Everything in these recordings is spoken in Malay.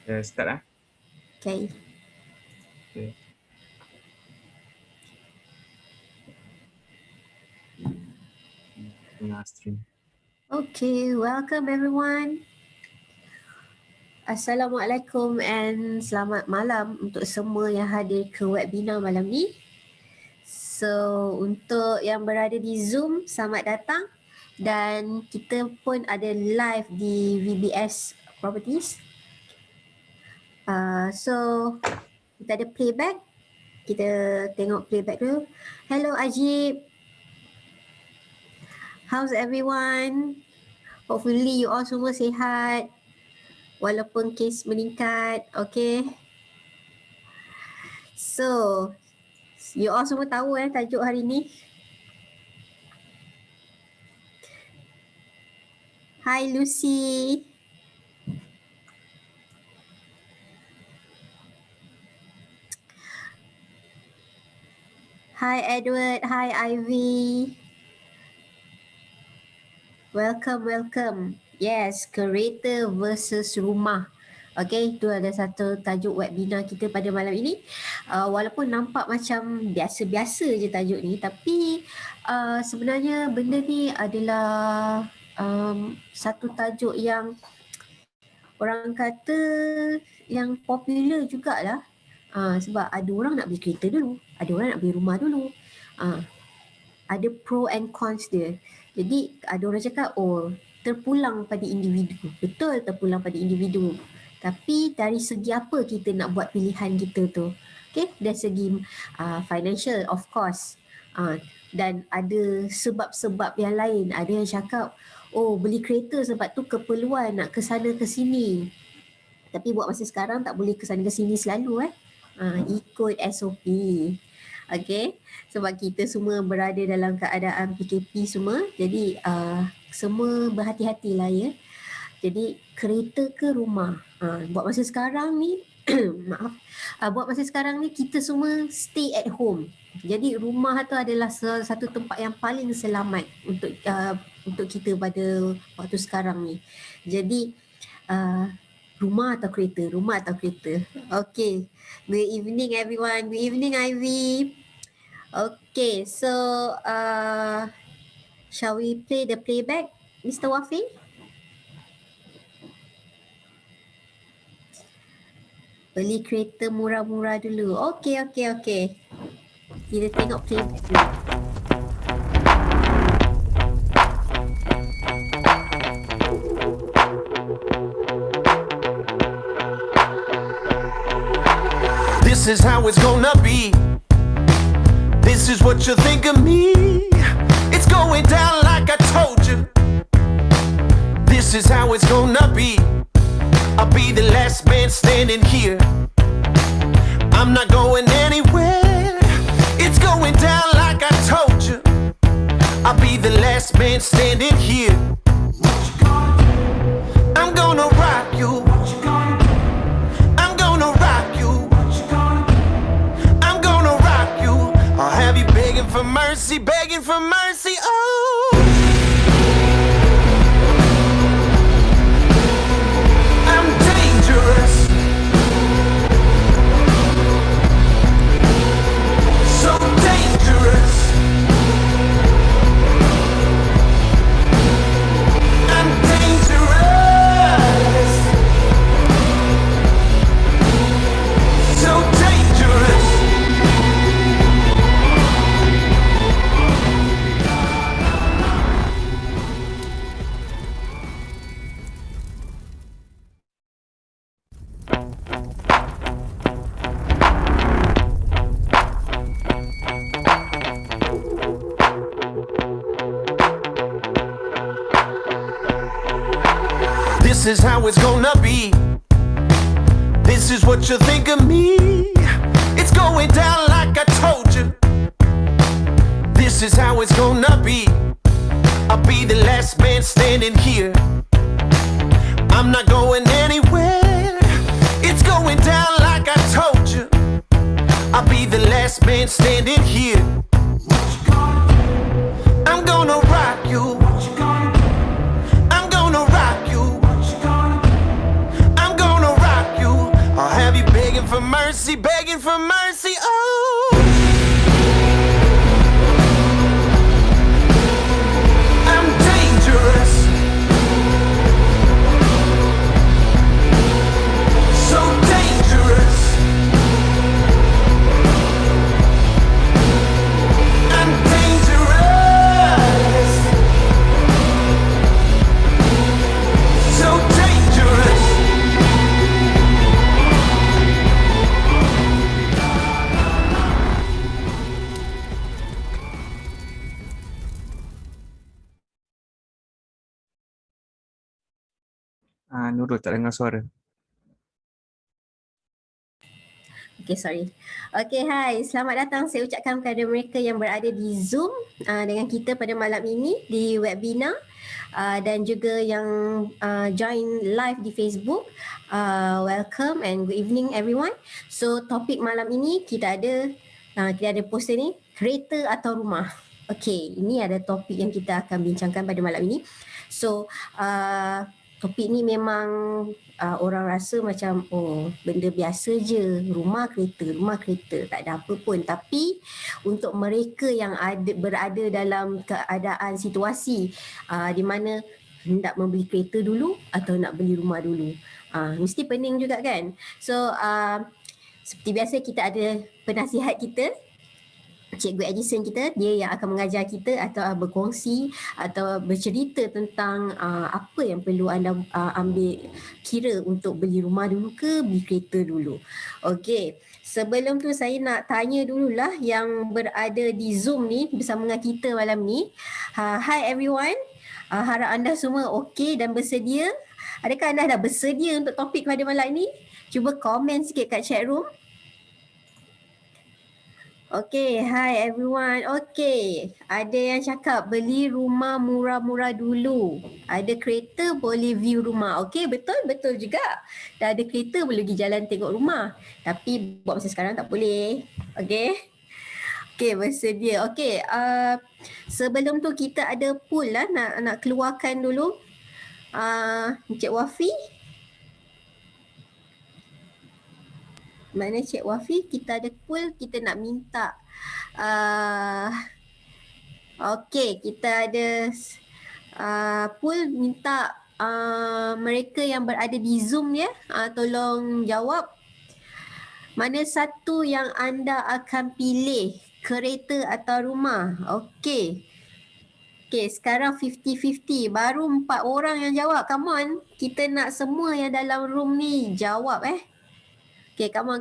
Start lah. Okay. Okay. Tengah stream. Okay, welcome everyone. Assalamualaikum and selamat malam untuk semua yang hadir ke webinar malam ni. So, untuk yang berada di Zoom, selamat datang. Dan kita pun ada live di VBS Properties. So, kita ada playback. Kita tengok playback dulu. Hello Ajib. How's everyone? Hopefully you all semua sihat. Walaupun kes meningkat, okay. So, you all semua tahu tajuk hari ni. Hi Lucy. Hi Edward, hi Ivy. Welcome. Yes, kereta versus rumah. Okay, itu ada satu tajuk webinar kita pada malam ini. Walaupun nampak macam biasa-biasa je tajuk ni, tapi sebenarnya benda ni adalah satu tajuk yang orang kata yang popular jugalah. Sebab ada orang nak beli kereta dulu, ada orang nak beli rumah dulu. Ada pro and cons dia. Jadi ada orang cakap, oh terpulang pada individu. Betul, terpulang pada individu. Tapi dari segi apa kita nak buat pilihan kita tu? Okay, dari segi financial of course. Dan ada sebab-sebab yang lain. Ada yang cakap, oh beli kereta sebab tu keperluan nak ke sana ke sini. Tapi buat masa sekarang tak boleh ke sana ke sini selalu ikut SOP. Okay, sebab kita semua berada dalam keadaan PKP semua. Jadi semua berhati-hatilah ya. Jadi kereta ke rumah. Buat masa sekarang ni maaf. Buat masa sekarang ni kita semua stay at home. Jadi rumah tu adalah satu tempat yang paling selamat untuk kita pada waktu sekarang ni. Jadi rumah atau kereta? Rumah atau kereta? Okay. Good evening everyone. Good evening Ivy. Okay, so shall we play the playback, Mr. Wafi? Beli kereta murah-murah dulu. Okay. Kita tengok playback dulu. This is how it's gonna be. This is what you think of me. It's going down like I told you. This is how it's gonna be. I'll be the last man standing here. I'm not going anywhere. It's going down like I told you. I'll be the last man standing here. I'm gonna rock you. I'm gonna rock you. I'm gonna rock you. I'll have you begging for mercy, oh. I'm dangerous. So dangerous. I'm dangerous. So dangerous. This is how it's gonna be. This is what you think of me. It's going down like I told you. This is how it's gonna be. I'll be the last man standing here. I'm not going anywhere. It's going down like I told you. I'll be the last man standing here. I'm gonna rock you. I'm gonna rock you. I'm gonna rock you. mercy, begging for mercy. Oh, I'm dangerous, so dangerous. I'm dangerous, so dangerous. Nurul tak dengar suara. Okay, sorry. Okay, hai. Selamat datang saya ucapkan kepada mereka yang berada di Zoom dengan kita pada malam ini di webinar dan juga yang join live di Facebook. Welcome and good evening everyone. So, topik malam ini kita ada poster ni, kereta atau rumah. Okay, ini ada topik yang kita akan bincangkan pada malam ini. So, topik ni memang orang rasa macam benda biasa je, rumah kereta tak ada apa pun. Tapi untuk mereka yang berada dalam keadaan situasi di mana hendak membeli kereta dulu atau nak beli rumah dulu, mesti pening juga kan. So seperti biasa kita ada penasihat kita, Cikgu Edison kita, dia yang akan mengajar kita atau berkongsi atau bercerita tentang apa yang perlu anda ambil kira untuk beli rumah dulu ke beli kereta dulu. Okey, sebelum tu saya nak tanya dululah yang berada di Zoom ni bersama dengan kita malam ni. Hi everyone, harap anda semua okey dan bersedia. Adakah anda dah bersedia untuk topik pada malam ni? Cuba komen sikit kat chat room. Okay, hi everyone. Okay, ada yang cakap beli rumah murah-murah dulu. Ada kereta boleh view rumah. Okay, betul juga. Dah ada kereta boleh pergi jalan tengok rumah. Tapi buat masa sekarang tak boleh. Okay. Okay, bersedia. Okay, sebelum tu kita ada poll lah nak keluarkan dulu. Encik Wafi. Mana Cik Wafi? Kita ada poll, kita nak minta okey, kita ada poll minta mereka yang berada di Zoom ya, tolong jawab mana satu yang anda akan pilih, kereta atau rumah. Okey. Okey, sekarang 50-50. Baru 4 orang yang jawab. Come on. Kita nak semua yang dalam room ni jawab Okay, come on.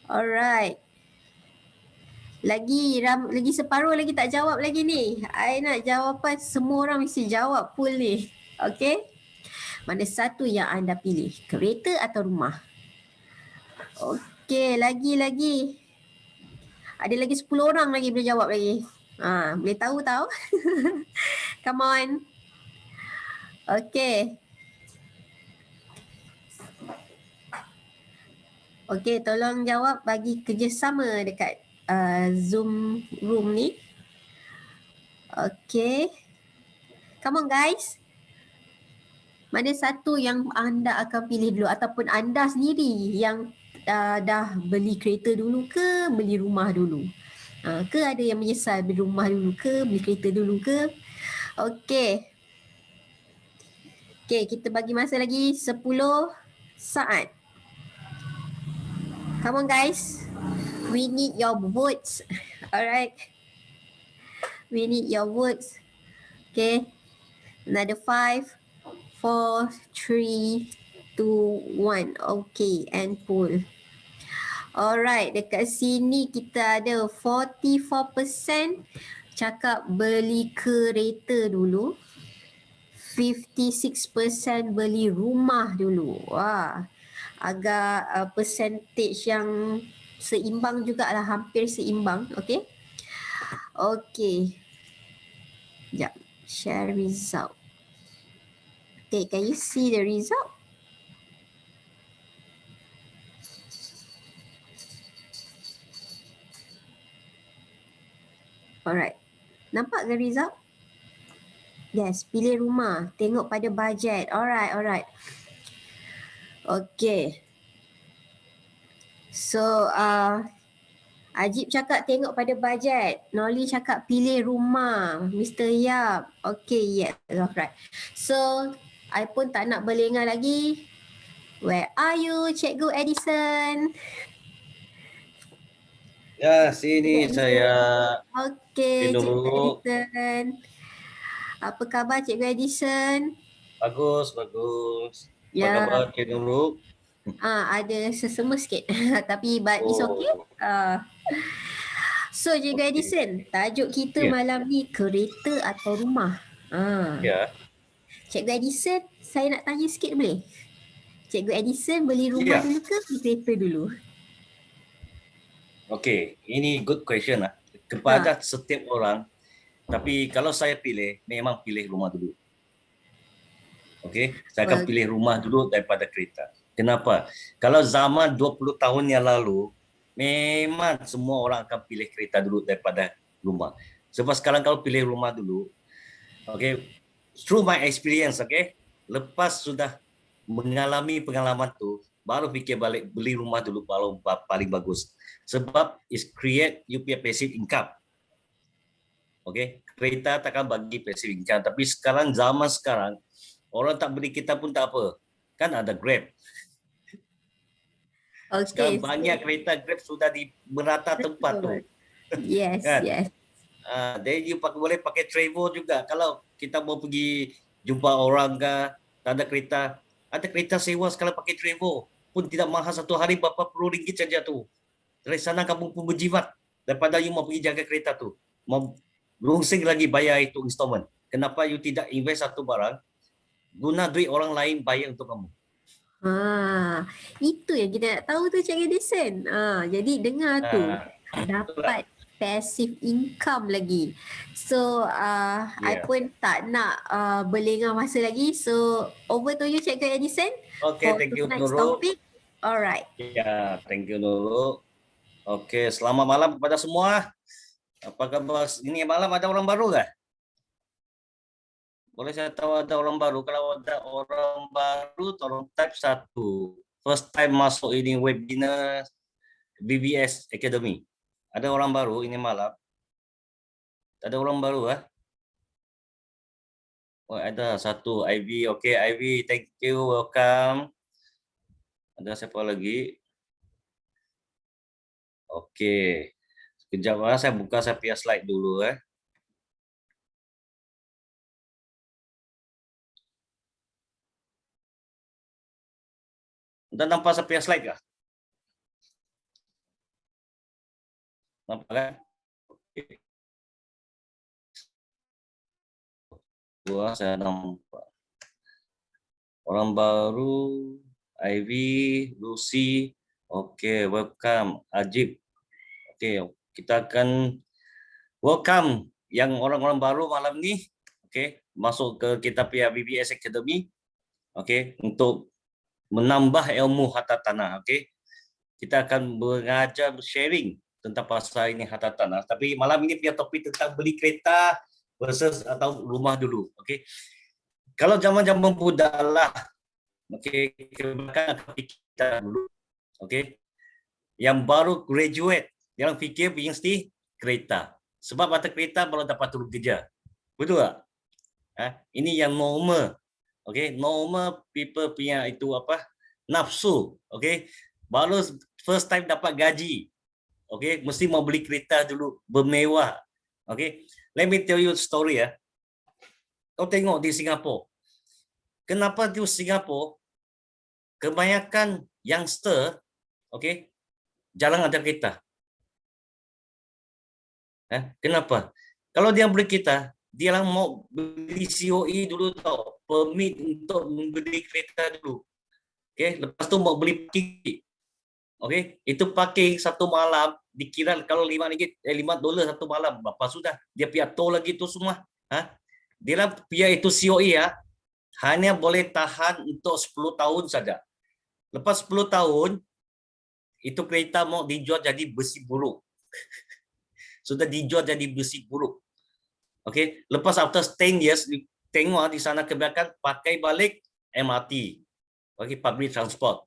Alright. Lagi separuh lagi tak jawab lagi ni. I nak jawapan semua orang mesti jawab pool ni. Okay? Mana satu yang anda pilih? Kereta atau rumah? Okay, lagi. Ada lagi 10 orang lagi boleh jawab lagi. Boleh tahu. Come on. Okay. Okey, tolong jawab bagi kerjasama dekat Zoom room ni. Okey. Come on guys. Mana satu yang anda akan pilih dulu ataupun anda sendiri yang dah beli kereta dulu ke beli rumah dulu? Ke ada yang menyesal beli rumah dulu ke beli kereta dulu ke? Okey. Okey, kita bagi masa lagi 10 saat. Come on guys, we need your votes. Alright, we need your votes. Okay, another 5, 4, 3, 2, 1. Okay, and poll. Alright, dekat sini kita ada 44% cakap beli kereta dulu, 56% beli rumah dulu. Wah, agak percentage yang seimbang jugalah, hampir seimbang. Okay. Okay. Sekejap. Share result. Okay, can you see the result? Alright. Nampak ke result? Yes, pilih rumah. Tengok pada bajet. Alright. Okay. So Ajib cakap tengok pada bajet. Noli cakap pilih rumah. Mr. Yap. Okay, yeah, right. So, I pun tak nak berlengah lagi. Where are you, Cikgu Edison? Ya, sini saya. Okay, Dulu. Cikgu Edison. Apa khabar Cikgu Edison? Bagus, bagus. Ya. Apa khabar Cikgu Nurul? Ada sesama sikit. Tapi but it's okay. So Cikgu Edison, tajuk kita malam ni kereta atau rumah? Ya. Cikgu Edison, saya nak tanya sikit boleh? Cikgu Edison beli rumah dulu ke beli kereta dulu? Okay, ini good question lah. Kepada setiap orang. Tapi kalau saya pilih, memang pilih rumah dulu. Okay, saya akan pilih rumah dulu daripada kereta. Kenapa? Kalau zaman 20 tahun yang lalu, memang semua orang akan pilih kereta dulu daripada rumah. Sebab sekarang kalau pilih rumah dulu, okay, through my experience, okay, lepas sudah mengalami pengalaman tu, baru fikir balik beli rumah dulu paling bagus. Sebab is create you punya passive income. Okay, kereta takkan bagi passive income. Tapi sekarang zaman sekarang, orang tak beli kita pun tak apa. Kan ada Grab. Okay. Sekarang banyak kereta Grab sudah di merata tempat tu. Yes, kan? Yes. Then you boleh pakai travel juga. Kalau kita mau pergi jumpa orang ke, tak ada kereta. Ada kereta sewa sekarang pakai travel. Pun tidak mahal, satu hari berapa puluh ringgit saja tu. Dari sana kamu pun berjimat. Daripada you mau pergi jaga kereta tu. Mau rungsing lagi bayar itu installment. Kenapa you tidak invest satu barang, guna duit orang lain bayar untuk kamu? Itu yang kita nak tahu tu Cikgu Edison. Jadi dengar tu, dapat passive income lagi. So I pun tak nak berlengah masa lagi. So over to you Cikgu Edison. Okay, thank you Nurul. Alright. Ya, thank you Nurul. Okay, selamat malam kepada semua. Apa khabar? Ini malam ada orang baru kah? Boleh saya tahu ada orang baru? Kalau ada orang baru, tolong type 1. First time masuk ini webinar BBS Academy. Ada orang baru ini malam? Ada orang baru kah? Oh, ada satu, Ivy. Okay, Ivy, thank you, welcome. Ada siapa lagi? Okay. Sekejap saya buka saya punya slide dulu . Anda nampak saya punya slide kah? Nampak kan? Okay. Saya nampak. Orang baru, Ivy, Lucy. Okay, welcome. Ajib. Okay, kita akan welcome yang orang-orang baru malam ni. Okay, masuk ke kita punya BBS Academy. Okay, untuk menambah ilmu harta tanah. Okay, kita akan mengajar sharing tentang pasal ini harta tanah. Tapi malam ini punya topik tentang beli kereta versus atau rumah dulu. Okay, kalau zaman-zaman muda lah, okay, kebanyakan akan fikir dulu. Okay, yang baru graduate, yang fikir mesti kereta. Sebab ada kereta baru dapat turun kerja. Betul tak? Ini yang normal. Okay, normal people punya itu apa? Nafsu. Okay, baru first time dapat gaji. Okay, mesti mau beli kereta dulu, bermewah. Okay, let me tell you a story . Kau tengok di Singapura. Kenapa di Singapura kebanyakan youngster, okay, jarang ada kereta. Kenapa? Kalau dia beli kereta, dia lah mau beli COE dulu tau, permit untuk membeli kereta dulu. Okay, lepas tu mau beli parking. Okay, itu parking satu malam dikira kalau $5 satu malam, berapa sudah? Dia pihak tol lagi tu semua. Dia lah pihak itu COE hanya boleh tahan untuk 10 tahun saja. Lepas 10 tahun, itu kereta mau dijual jadi besi buruk. Sudah dijual jadi besi buruk. Okay, lepas after 10 years, tengok di sana kebanyakan pakai balik MRT, okay, public transport.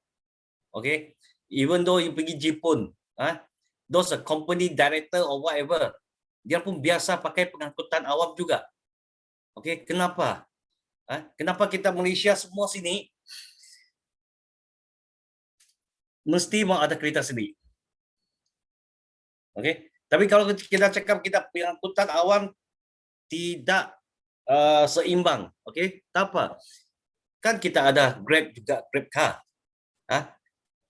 Okay, Even though you pergi Jepun, those company director or whatever, dia pun biasa pakai pengangkutan awam juga. Okey, kenapa? Kenapa kita Malaysia semua sini mesti mau ada kereta sendiri? Okey, tapi kalau kita cakap kita pengangkutan awam tidak seimbang, okey? Tak apa. Kan kita ada Grab juga, Grab car.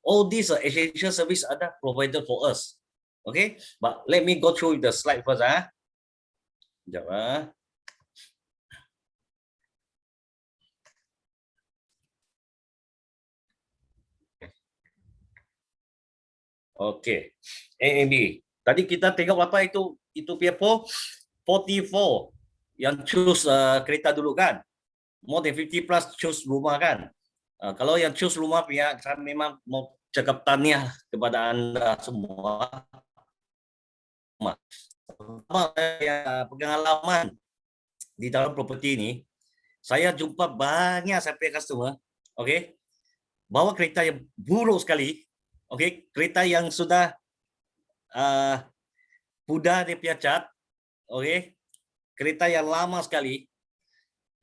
All these essential service ada provided for us. Okay, but let me go through the slide first. Sekejap. Okay, A and B. Tadi kita tengok apa itu punya 44 yang choose kereta dulu kan. More than 50 plus choose rumah kan. Kalau yang choose rumah pihak, saya memang mau cakap tahniah kepada anda semua. Pengalaman di dalam properti ini, saya jumpa banyak sampai customer, okey, bawa kereta yang buruk sekali, okey, kereta yang sudah pudar dia punya cat, okey, kereta yang lama sekali,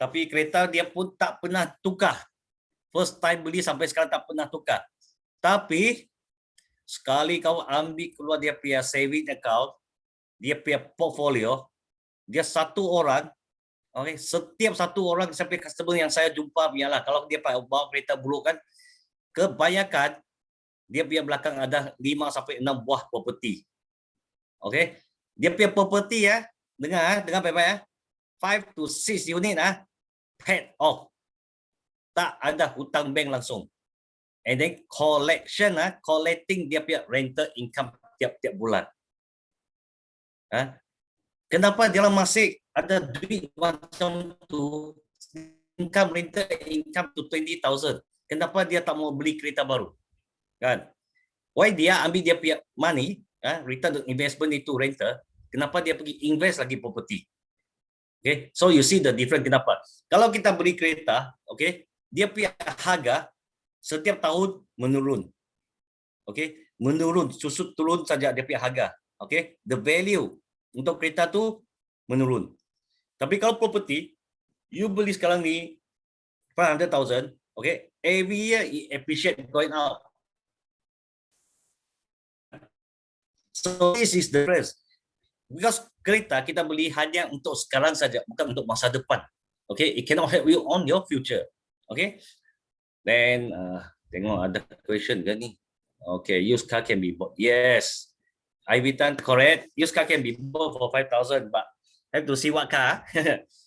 tapi kereta dia pun tak pernah tukar. First time beli sampai sekarang tak pernah tukar. Tapi sekali kau ambil keluar dia punya saving account, dia punya portfolio, dia satu orang, okay, setiap satu orang sampai customer yang saya jumpa ialah kalau dia bawa kereta buruk kan, kebanyakan dia punya belakang ada 5 sampai 6 buah property. Okay, dia punya property dengar baik-baik 5 to 6 unit paid off. Tak ada hutang bank langsung. And then collecting dia punya rental income tiap-tiap bulan. Kenapa dia masih ada duit macam tu, income rental income to 20,000? Kenapa dia tak mau beli kereta baru? Kan? Why dia ambil dia punya money, return investment itu rental, kenapa dia pergi invest lagi property? Okay, so you see the difference kenapa? Kalau kita beli kereta, okay, dia punya harga setiap tahun menurun. Okay, menurun, susut turun saja dia punya harga. Okay, the value untuk kereta tu menurun. Tapi kalau property, you beli sekarang ni 500,000, okay, every year it appreciate going out. So this is the difference. Because kereta kita beli hanya untuk sekarang saja, bukan untuk masa depan. Okay, it cannot help you on your future. Okay, then tengok ada question ke ni? Okay, used car can be bought. Yes, Ivy Tan correct. Used car can be bought for 5,000, but have to see what car.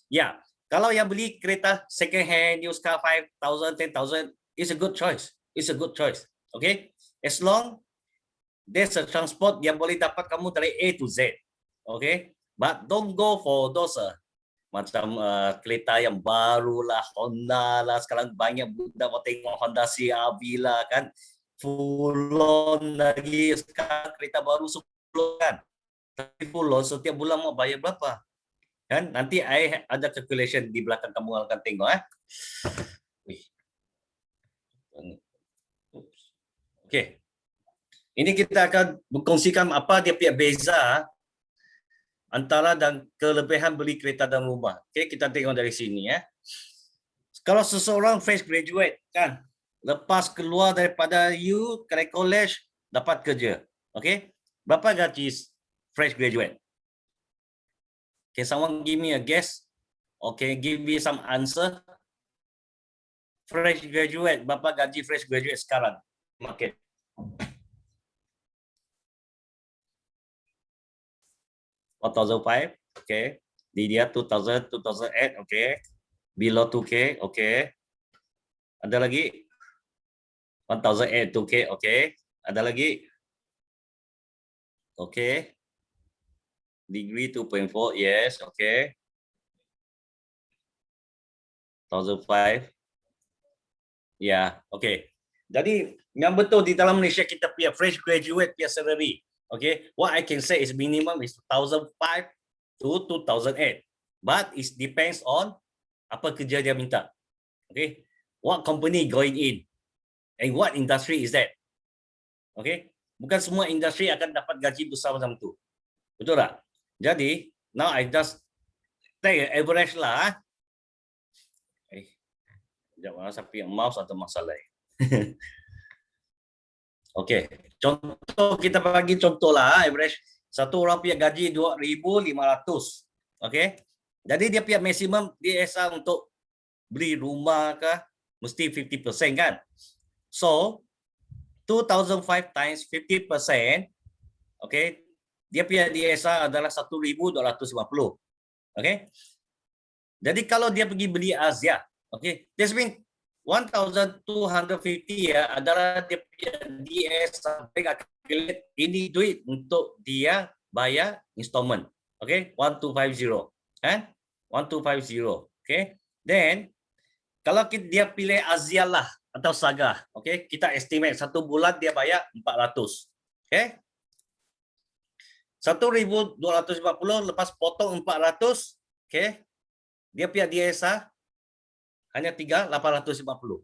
Yeah, kalau yang beli kereta second hand used car 5,000, 10,000, it's a good choice. It's a good choice. Okay, as long there's a transport yang boleh dapat kamu dari A to Z. Okay, but don't go for those macam kereta yang baru lah, Honda lah. Sekarang banyak budak mau tengok Honda CR-V lah kan. Full on lagi. Sekarang kereta baru 10 kan. Tapi full on setiap bulan mau bayar berapa? Kan? Nanti I ada calculation di belakang kamu akan tengok. Okay. Ini kita akan berkongsikan apa dia punya beza antara dan kelebihan beli kereta dan rumah. Okay, kita tengok dari sini Kalau seseorang fresh graduate kan, lepas keluar daripada you dari college dapat kerja. Okay, berapa gaji fresh graduate? Can someone give me a guess? Okay, give me some answer. Fresh graduate, berapa gaji fresh graduate sekarang? Market. $4,500, okay. Di dia 2,000, 2008, okay. Below 2K, okay. Ada lagi? 1,008, 2K, okay. Ada lagi? Okay. Degree 2.4, yes, okay. 1,500. Ya, okay. Jadi yang betul di dalam Malaysia kita punya fresh graduate punya salary. Okay, what I can say is minimum is 1,500 to 2,008, but it depends on apa kerja dia minta. Okay, what company going in and what industry is that? Okey, bukan semua industri akan dapat gaji besar macam tu. Betul tak? Jadi, now I just take an average lah. Sekejap, siapa yang mouse atau masalah. Okey, contoh kita bagi contoh lah, average satu orang punya gaji 2,500. Okey. Jadi dia punya maksimum DSR untuk beli rumah ke mesti 50% kan? So 2005 times 50%, okey. Dia punya DSR adalah 1,250. Okey. Jadi kalau dia pergi beli Asia, okey, this means 1,250 ya adalah dia punya DSR calculate ini duit untuk dia bayar installment. Okey, 1250 kan? 1250. Okey. Then kalau dia pilih Asia lah atau Saga, okey, kita estimate satu bulan dia bayar 400. Okey. 1,250 lepas potong 400, okey. Dia punya DSR hanya 3,850.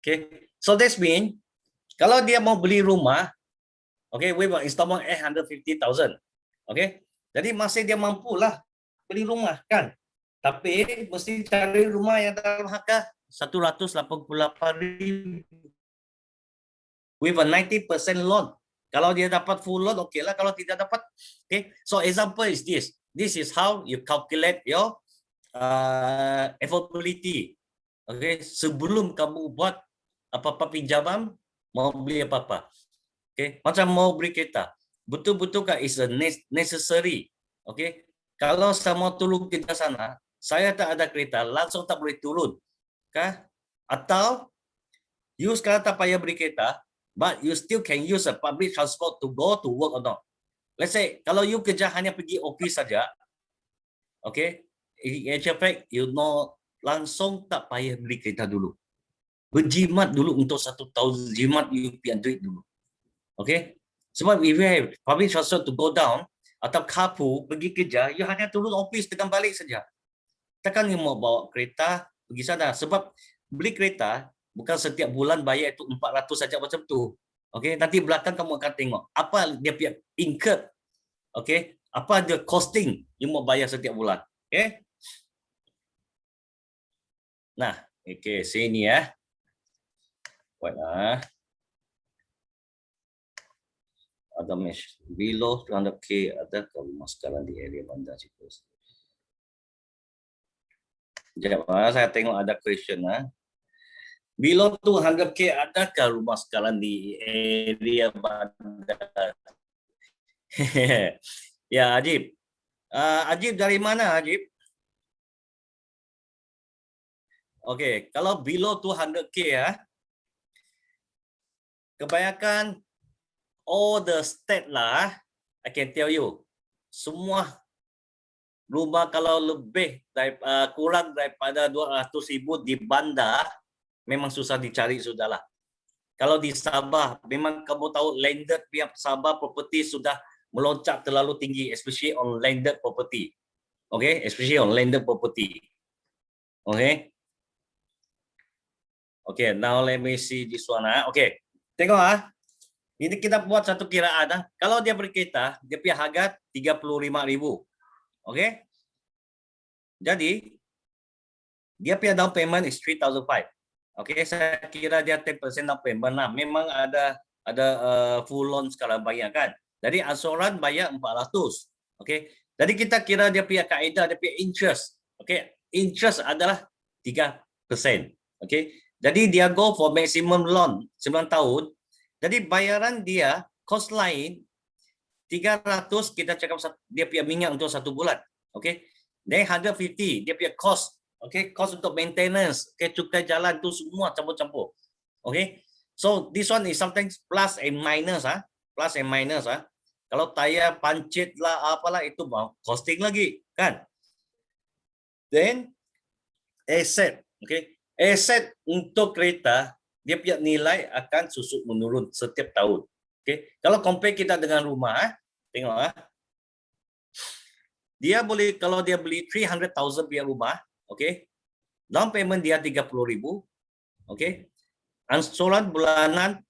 Okay, so this mean kalau dia mau beli rumah, okay, with installment 850,000, okay, jadi masih dia mampu lah beli rumah kan, tapi mesti cari rumah yang dalam harga 188,000 with a 90% loan. Kalau dia dapat full loan, okay lah. Kalau tidak dapat, okay. So example is this. This is how you calculate your affordability. Okay, sebelum kamu buat apa-apa pinjaman, mau beli apa-apa. Okay, macam mau beli kereta, betul-betulkah is a necessary? Okay, kalau saya mau turun ke sana, saya tak ada kereta, langsung tak boleh turun, kah? Atau you sekarang tak payah beli kereta, but you still can use a public transport to go to work or not. Let's say kalau you kerja hanya pergi office saja, okay. In actual fact, you know, langsung tak payah beli kereta dulu. Berjimat dulu untuk 1 tahun, jimat you punya duit dulu. Okay? Sebab if you have public transport to go down, atau carpool pergi kerja, you hanya turun office tekan balik saja. Takkan you mau bawa kereta pergi sana. Sebab beli kereta, bukan setiap bulan bayar itu 400 saja macam tu. Okay? Nanti belakang kamu akan tengok, apa dia punya incurred. Okay? Apa dia costing you mau bayar setiap bulan. Okay? Nah, okay, sini ya. Buatlah. Ada mesh below 200k ada kalau rumah sekarang di area Bandar Cikus. Sekejap, saya tengok ada question. Below 200k adakah rumah sekarang di area Bandar? Ya, Ajib. Ajib dari mana, Ajib? Okey, kalau below 200k ya, kebanyakan all the state lah, I can tell you, semua rumah kalau lebih kurang daripada 200,000 di bandar, memang susah dicari sudahlah. Kalau di Sabah, memang kamu tahu landed pihak Sabah property sudah melonjak terlalu tinggi, especially on landed property. Okay, especially on landed property. Okay. Okay, now let me see this one. Okay, tengok ini kita buat satu kiraan. Kalau dia berkereta, dia punya harga 35,000. Okay. Jadi dia punya down payment is 3,500. Okay, saya kira dia 10% down payment lah. Memang ada full loan sekarang bayar kan. Jadi asuran bayar 400. Okay. Jadi kita kira dia punya kaedah, dia punya interest. Okay, interest adalah 3%. Okay. Jadi dia go for maximum loan 9 tahun. Jadi bayaran dia, cost lain 300 kita cakap dia punya minyak untuk 1 bulan. Okay. Then 150 dia punya cost. Okay, cost untuk maintenance, okay, cukai jalan tu semua campur-campur. Okay. So this one is sometimes plus and minus plus and minus Kalau tayar pancit lah apalah itu costing lagi kan. Then asset, okay. Aset untuk kereta, dia punya nilai akan susut menurun setiap tahun. Okay. Kalau compare kita dengan rumah, tengok dia boleh, kalau dia beli 300,000 punya rumah, okay, down payment dia 30,000, okay, angsuran bulanan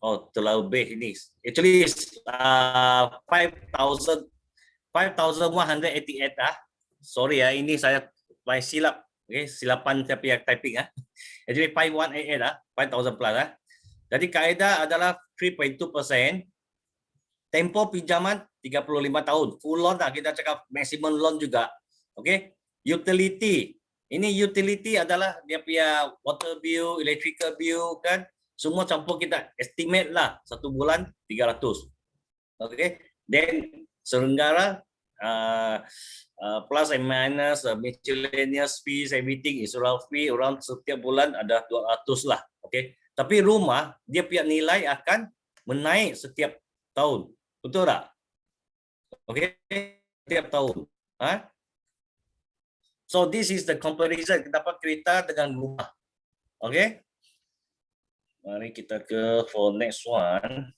Oh, terlebih ini. Actually, 5,188 ah. Sorry ya, ini saya silap. Okay, silapan tapi yang typing ah. Actually 5,188 ah, 5,000 plus ah. Jadi kaedah adalah 3.2%. Tempo pinjaman 35 tahun. Full loan lah, kita cakap maximum loan juga. Okay. Utility. Ini utility adalah dia punya water bill, electrical bill kan. Semua campur kita estimate lah 1 bulan 300. Okay. Then serenggara plus and minus miscellaneous fees, everything is around setiap bulan ada 200 lah. Okay. Tapi rumah dia punya nilai akan menaik setiap tahun. Betul tak? Okay. Setiap tahun. So this is the comparison kenapa kereta dengan rumah. Okay. Mari kita ke for next one.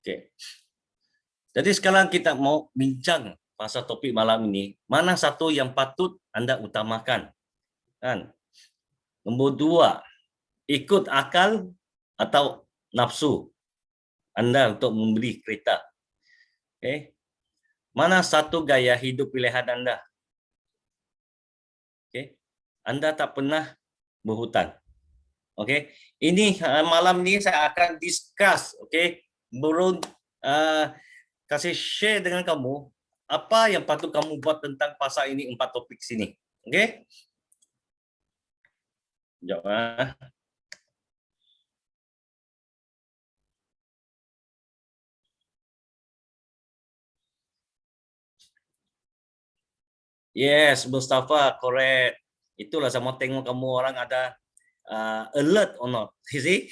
Okay. Jadi sekarang kita mau bincang pasal topik malam ini. Mana satu yang patut anda utamakan? Kan? Nombor 2, ikut akal atau nafsu anda untuk membeli kereta. Okay. Mana satu gaya hidup pilihan anda? Okay. Anda tak pernah berhutang. Okay. Ini malam ini saya akan discuss. Okay. Kasih share dengan kamu apa yang patut kamu buat tentang pasal ini 4 topik sini. Okay. Sekejap. Yes, Mustafa, correct. Itulah saya mau tengok kamu orang ada alert or not. You see?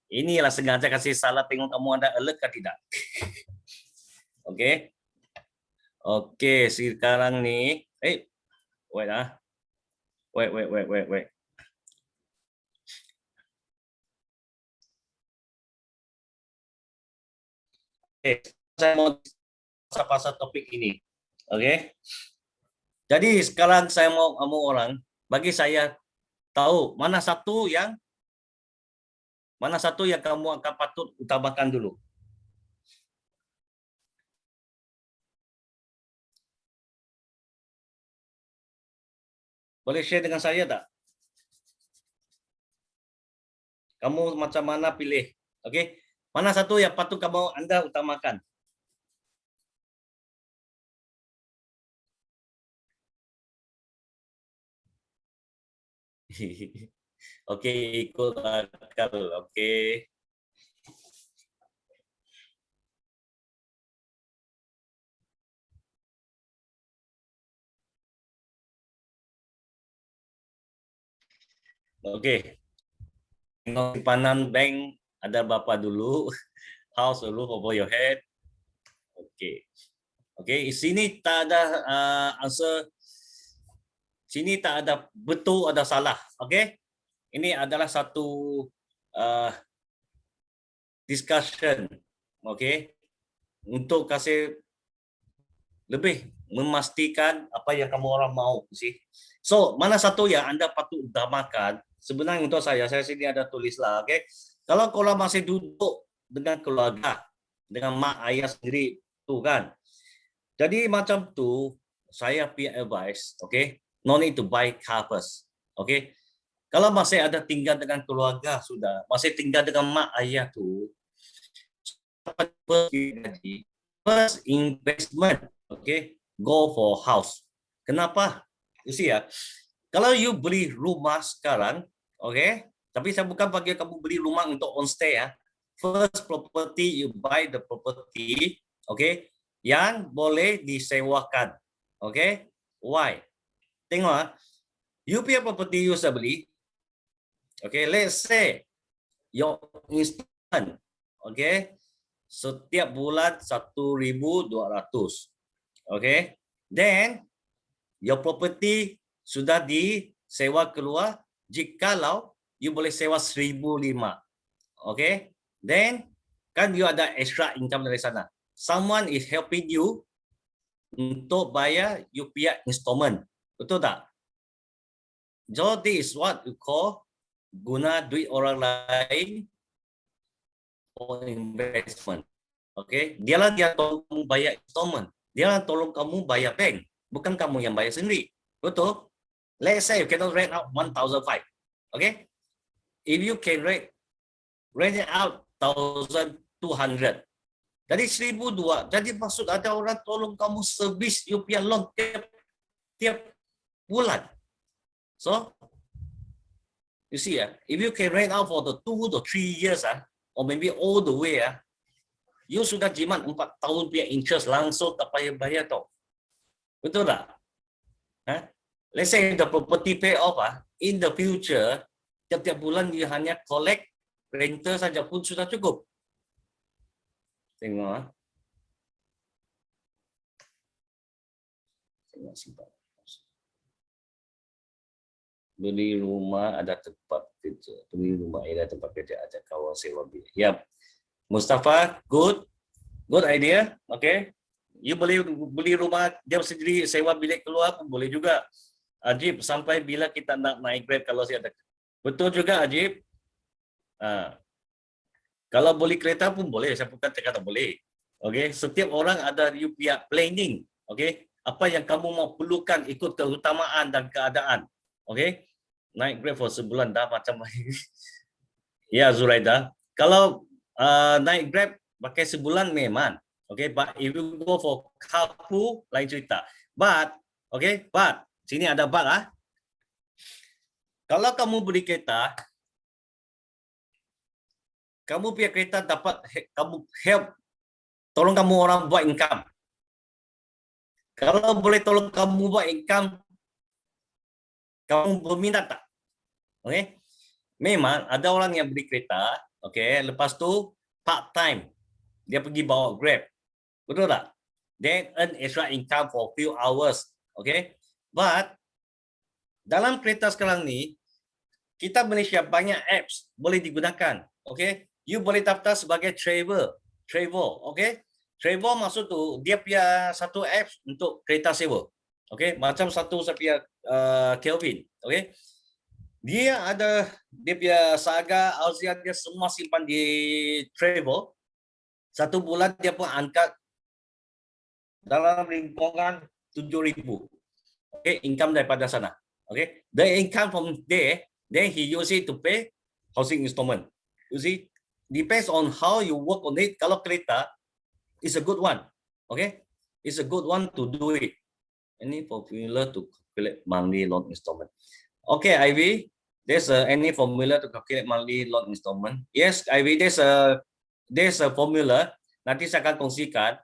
Inilah sengaja kasih salah tengok kamu ada alert ke tidak. Oke. Oke, sekarang nih. Wait ah. Wait. Saya mau pasal topik ini. Oke. Jadi sekarang saya mau kamu orang bagi saya tahu mana satu yang kamu akan patut utamakan dulu. Boleh share dengan saya tak? Kamu macam mana pilih? Okey. Mana satu yang patut anda utamakan? Okey, ikut akal. Okey. Okey. Simpanan bank ada berapa dulu? House roof over your head. Okey. Okey, sini tak ada answer. Sini tak ada betul ada salah. Okey. Ini adalah satu discussion. Okey. Untuk kasih lebih memastikan apa yang kamu orang mau sih. So, mana satu yang anda patut utamakan? Sebenarnya untuk saya sini ada tulislah, okey. Kalau korang masih duduk dengan keluarga, dengan mak ayah sendiri tu kan. Jadi macam tu saya punya advice, okey. No need to buy car first. Okey. Kalau masih ada tinggal dengan keluarga sudah, masih tinggal dengan mak ayah tu, first investment, okay, go for house. Kenapa? You see ya, kalau you beli rumah sekarang, okay, tapi saya bukan bagi kamu beli rumah untuk on stay ya. First property, you buy the property, okay, yang boleh disewakan, okay. Why? Tengok, you punya property you sudah beli, okay. Let's say your installment, okay, setiap bulan 1,200, okay. Then your property sudah disewa keluar, jikalau you boleh sewa 1,500, okay. Then kan you ada extra income dari sana. Someone is helping you untuk bayar you punya installment, betul tak? So this is what you call guna duit orang lain for investment. Okay, dialah dia tolong kamu bayar installment. Dialah tolong kamu bayar bank, bukan kamu yang bayar sendiri. Betul? Let's say you cannot rent out 1,500. Okay, if you can rent it out 1,200. Jadi 1,200. Jadi maksud ada orang tolong kamu servis you punya loan tiap bulan. So, you see, if you can rent out for the 2 to 3 years, or maybe all the way, you sudah jimat 4 tahun punya interest langsung tak payah bayar tau. Betul tak? Let's say the property pay off, in the future, tiap-tiap bulan you hanya collect rental saja pun sudah cukup. Tengok. Tengok simpan. Beli rumah ada tempat kerja. Beli rumah ada tempat kerja, ada kawan sewa bilik. Yap. Mustafa, good idea. Okay. You beli rumah dia sendiri, sewa bilik keluar pun boleh juga. Ajib, sampai bila kita nak naik grade kalau saya ada. Betul juga Ajib. Kalau beli kereta pun boleh, saya bukan cakap tak boleh. Okay, setiap orang ada you punya planning. Okay, apa yang kamu mau perlukan ikut keutamaan dan keadaan. Okay, naik Grab for sebulan dah macam ya Zuraida. Kalau naik Grab pakai sebulan memang. Okay, but if you go for carpool lain cerita. But sini ada but Kalau kamu beli kereta, kamu punya kereta dapat kamu help tolong kamu orang buat income. Kalau boleh tolong kamu buat income, kamu berminat tak? Okay? Memang ada orang yang beli kereta, okay, lepas tu part time dia pergi bawa Grab, betul tak? Then earn extra income for few hours, okay? But dalam kereta sekarang ni, kita Malaysia banyak apps boleh digunakan, okay? You boleh daftar sebagai travel, okay? Travel maksud tu dia punya satu apps untuk kereta sewa, okay? Macam satu saya punya Kelvin, okay? Dia ada dia punya Saga, Alzia, dia semua simpan di travel. Satu bulan dia pun angkat dalam lingkungan 7,000, okay? Income daripada sana, okay? The income from there, then he use it to pay housing installment. You see? Depends on how you work on it. Kalau kereta, it's a good one. Okay? It's a good one to do it. Any formula to calculate monthly loan installment? Okay, Ivy. There's any formula to calculate monthly loan installment? Yes, Ivy. There's a formula. Nanti saya akan kongsikan.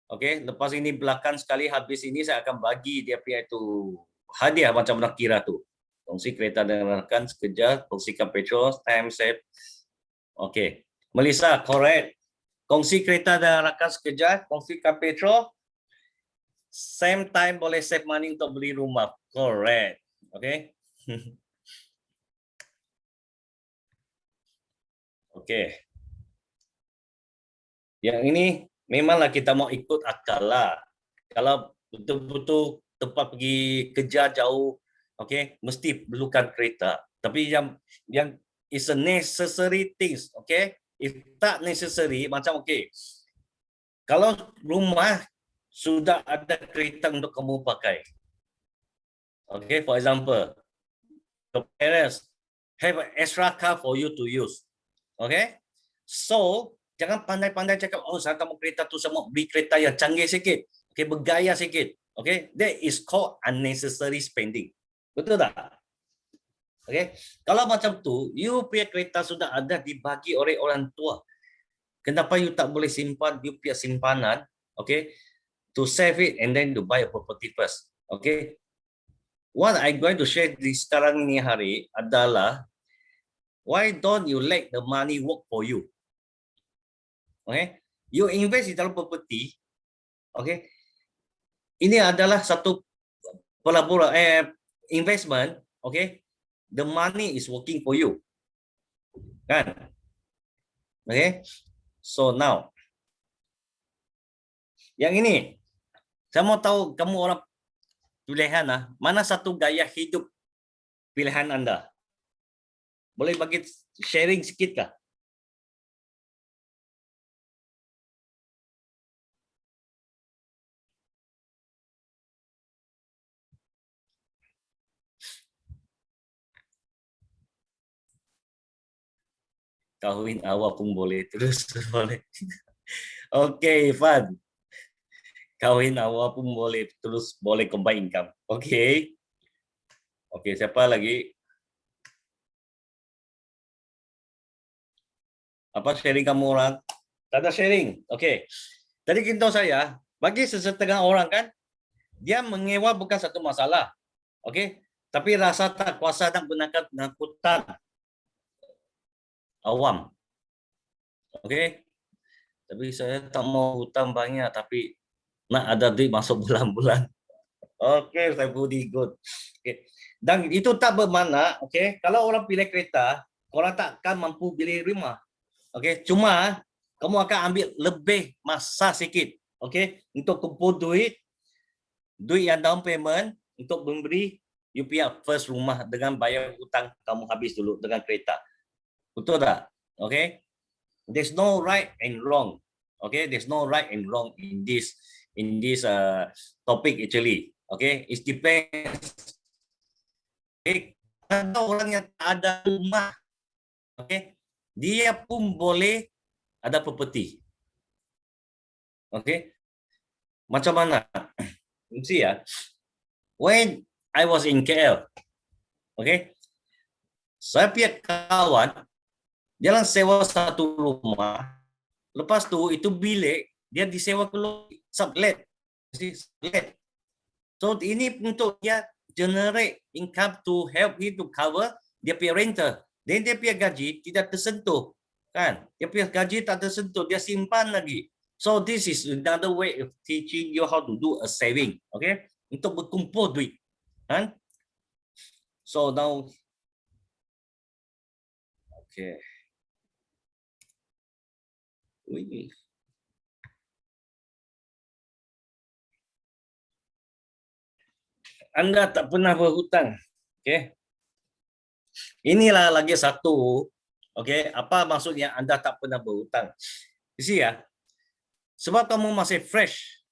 Okay? Lepas ini belakang sekali habis ini saya akan bagi dia punya itu hadiah macam nak kira tu. Kongsi kereta dengan rakan sekejap. Kongsikan petrol, time save. Okay. Melissa, correct. Kongsi kereta dan rakan sekejap, kongsikan petrol. Same time boleh save money untuk beli rumah. Correct. Okay. Okay. Yang ini memanglah kita mau ikut akal lah. Kalau betul-betul tempat pergi kerja jauh, okay, mesti perlukan kereta. Tapi yang is a necessary things, okay? If tak necessary, macam okay. Kalau rumah sudah ada kereta untuk kamu pakai, okay, for example, your parents have an extra car for you to use, okay? So jangan pandai-pandai cakap, oh saya tak mau kereta tu, saya mau beli kereta yang canggih sikit, okay, bergaya sikit, okay? That is called unnecessary spending, betul tak? Okay. Kalau macam tu, you punya kereta sudah ada dibagi oleh orang tua. Kenapa you tak boleh simpan you punya simpanan, okay, to save it and then to buy a property first, okay? What I'm going to share di sekarang ni hari adalah why don't you let the money work for you, okay? You invest di dalam property, okay? Ini adalah satu pelaburan investment, okay? The money is working for you, kan? Okay, so now, yang ini, saya mau tahu kamu orang pilihan mana satu gaya hidup pilihan anda? Boleh bagi sharing sikit kah? Kahwin awal pun boleh, terus boleh. Okey, Fan. Kahwin awal pun boleh, terus boleh combine income. Okey. Okey, siapa lagi? Apa sharing kamu orang? Tak ada sharing. Okey. Tadi kita saya, bagi sesetengah orang kan, dia mengewa bukan satu masalah. Okey. Tapi rasa tak kuasa nak gunakan pengangkutan awam. Okey. Tapi saya tak mau hutang banyak, tapi nak ada duit masuk bulan-bulan. Okey, saya budi good. Okay. Dan itu tak bermakna, okey, kalau orang pilih kereta, orang takkan mampu beli rumah. Okey, cuma kamu akan ambil lebih masa sikit, okey, untuk kumpul duit yang down payment untuk memberi you punya first rumah dengan bayar hutang kamu habis dulu dengan kereta. Betul tak? Okey. There's no right and wrong. Okay, there's no right and wrong in this topic actually. Okay, it depends. Okay, ada orang yang tak ada rumah, okay, dia pun boleh ada property. Okay, macam mana? You see ya, when I was in KL, okay, saya punya kawan jalan sewa satu rumah. Lepas tu itu bilik dia disewa ke sublet. So ini untuk dia generate income to help him to cover dia punya rental. Dan dia punya gaji tidak tersentuh, kan? Dia punya gaji tak tersentuh, dia simpan lagi. So this is another way of teaching you how to do a saving, okay? Untuk berkumpul duit, kan? So now, okay. Anda tak pernah berhutang, okey? Inilah lagi satu, okey? Apa maksudnya Anda tak pernah berhutang? You see ya, sebab kamu masih fresh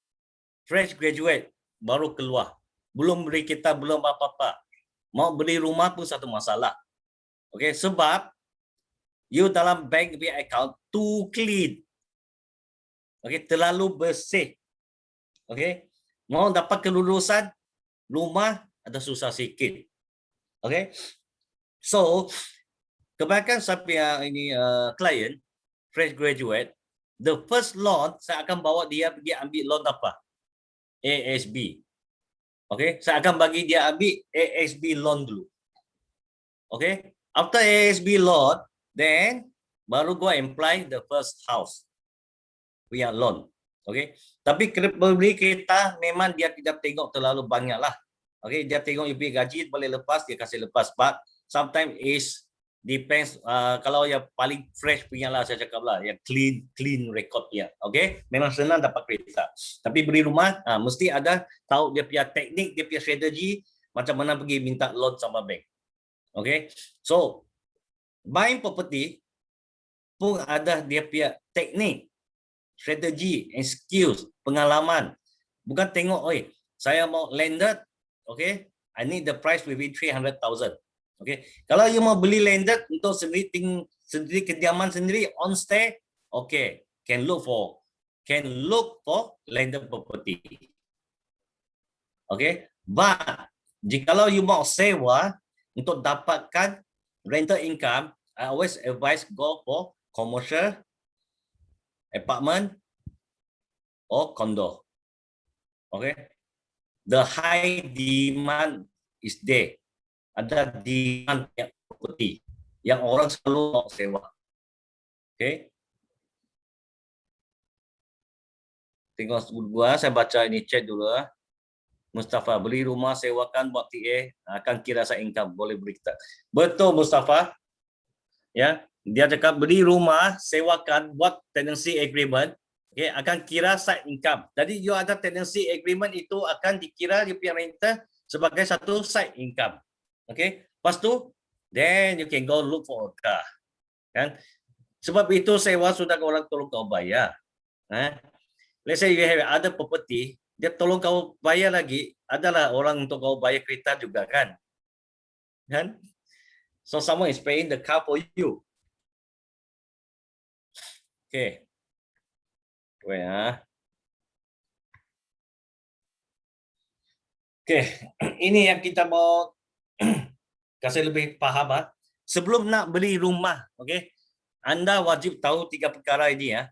graduate, baru keluar, belum beri kita belum apa-apa, mau beli rumah pun satu masalah, okey? Sebab you dalam bank account too clean. Okey, terlalu bersih. Okey. Mau dapat kelulusan rumah ada susah sikit. Okey. So, kebanyakan saya punya ini klien fresh graduate, the first loan saya akan bawa dia pergi ambil loan apa? ASB. Okey, saya akan bagi dia ambil ASB loan dulu. Okey. After ASB loan, then baru go apply the first house. We are loan, okay. Tapi pembeli kereta memang dia tidak tengok terlalu banyak lah, okay. Dia tengok you punya gaji boleh lepas, dia kasih lepas. But sometimes is depends. Kalau yang paling fresh punya lah saya cakap lah, yang clean record dia, okay. Memang senang dapat kereta. Tapi beli rumah mesti ada tahu dia punya teknik, dia punya strategi macam mana pergi minta loan sama bank, okay. So buying property pun ada dia punya teknik, strategi and skills, pengalaman. Bukan tengok, oi, saya mau landed, okay, I need the price within 300,000. Okay. Kalau you mau beli landed untuk sendiri kediaman sendiri on stay, okay, can look for landed property. Okay. But jikalau you mau sewa untuk dapatkan rental income, I always advise go for commercial, apartment or condo. Okay, the high demand is there. Ada demand yang property yang orang selalu mau sewa. Okay, tengok gua, saya baca ini chat dulu. Mustafa, beli rumah sewakan buat TA akan kira saya income, boleh beri kita. Betul Mustafa. Ya, dia cakap beli rumah, sewakan, buat tenancy agreement, okay, akan kira side income. Jadi you ada tenancy agreement itu akan dikira dia punya rental sebagai satu side income. Okay, Lepas tu, then you can go look for a car. Kan? Sebab itu sewa sudah orang tolong kau bayar. Let's say you have other property, dia tolong kau bayar lagi, adalah orang untuk kau bayar kereta juga kan? Kan? So someone is paying the car for you. Okay. Wait, Okay, ini yang kita mau kasih lebih paham. Sebelum nak beli rumah, okay, anda wajib tahu 3 perkara ini ya.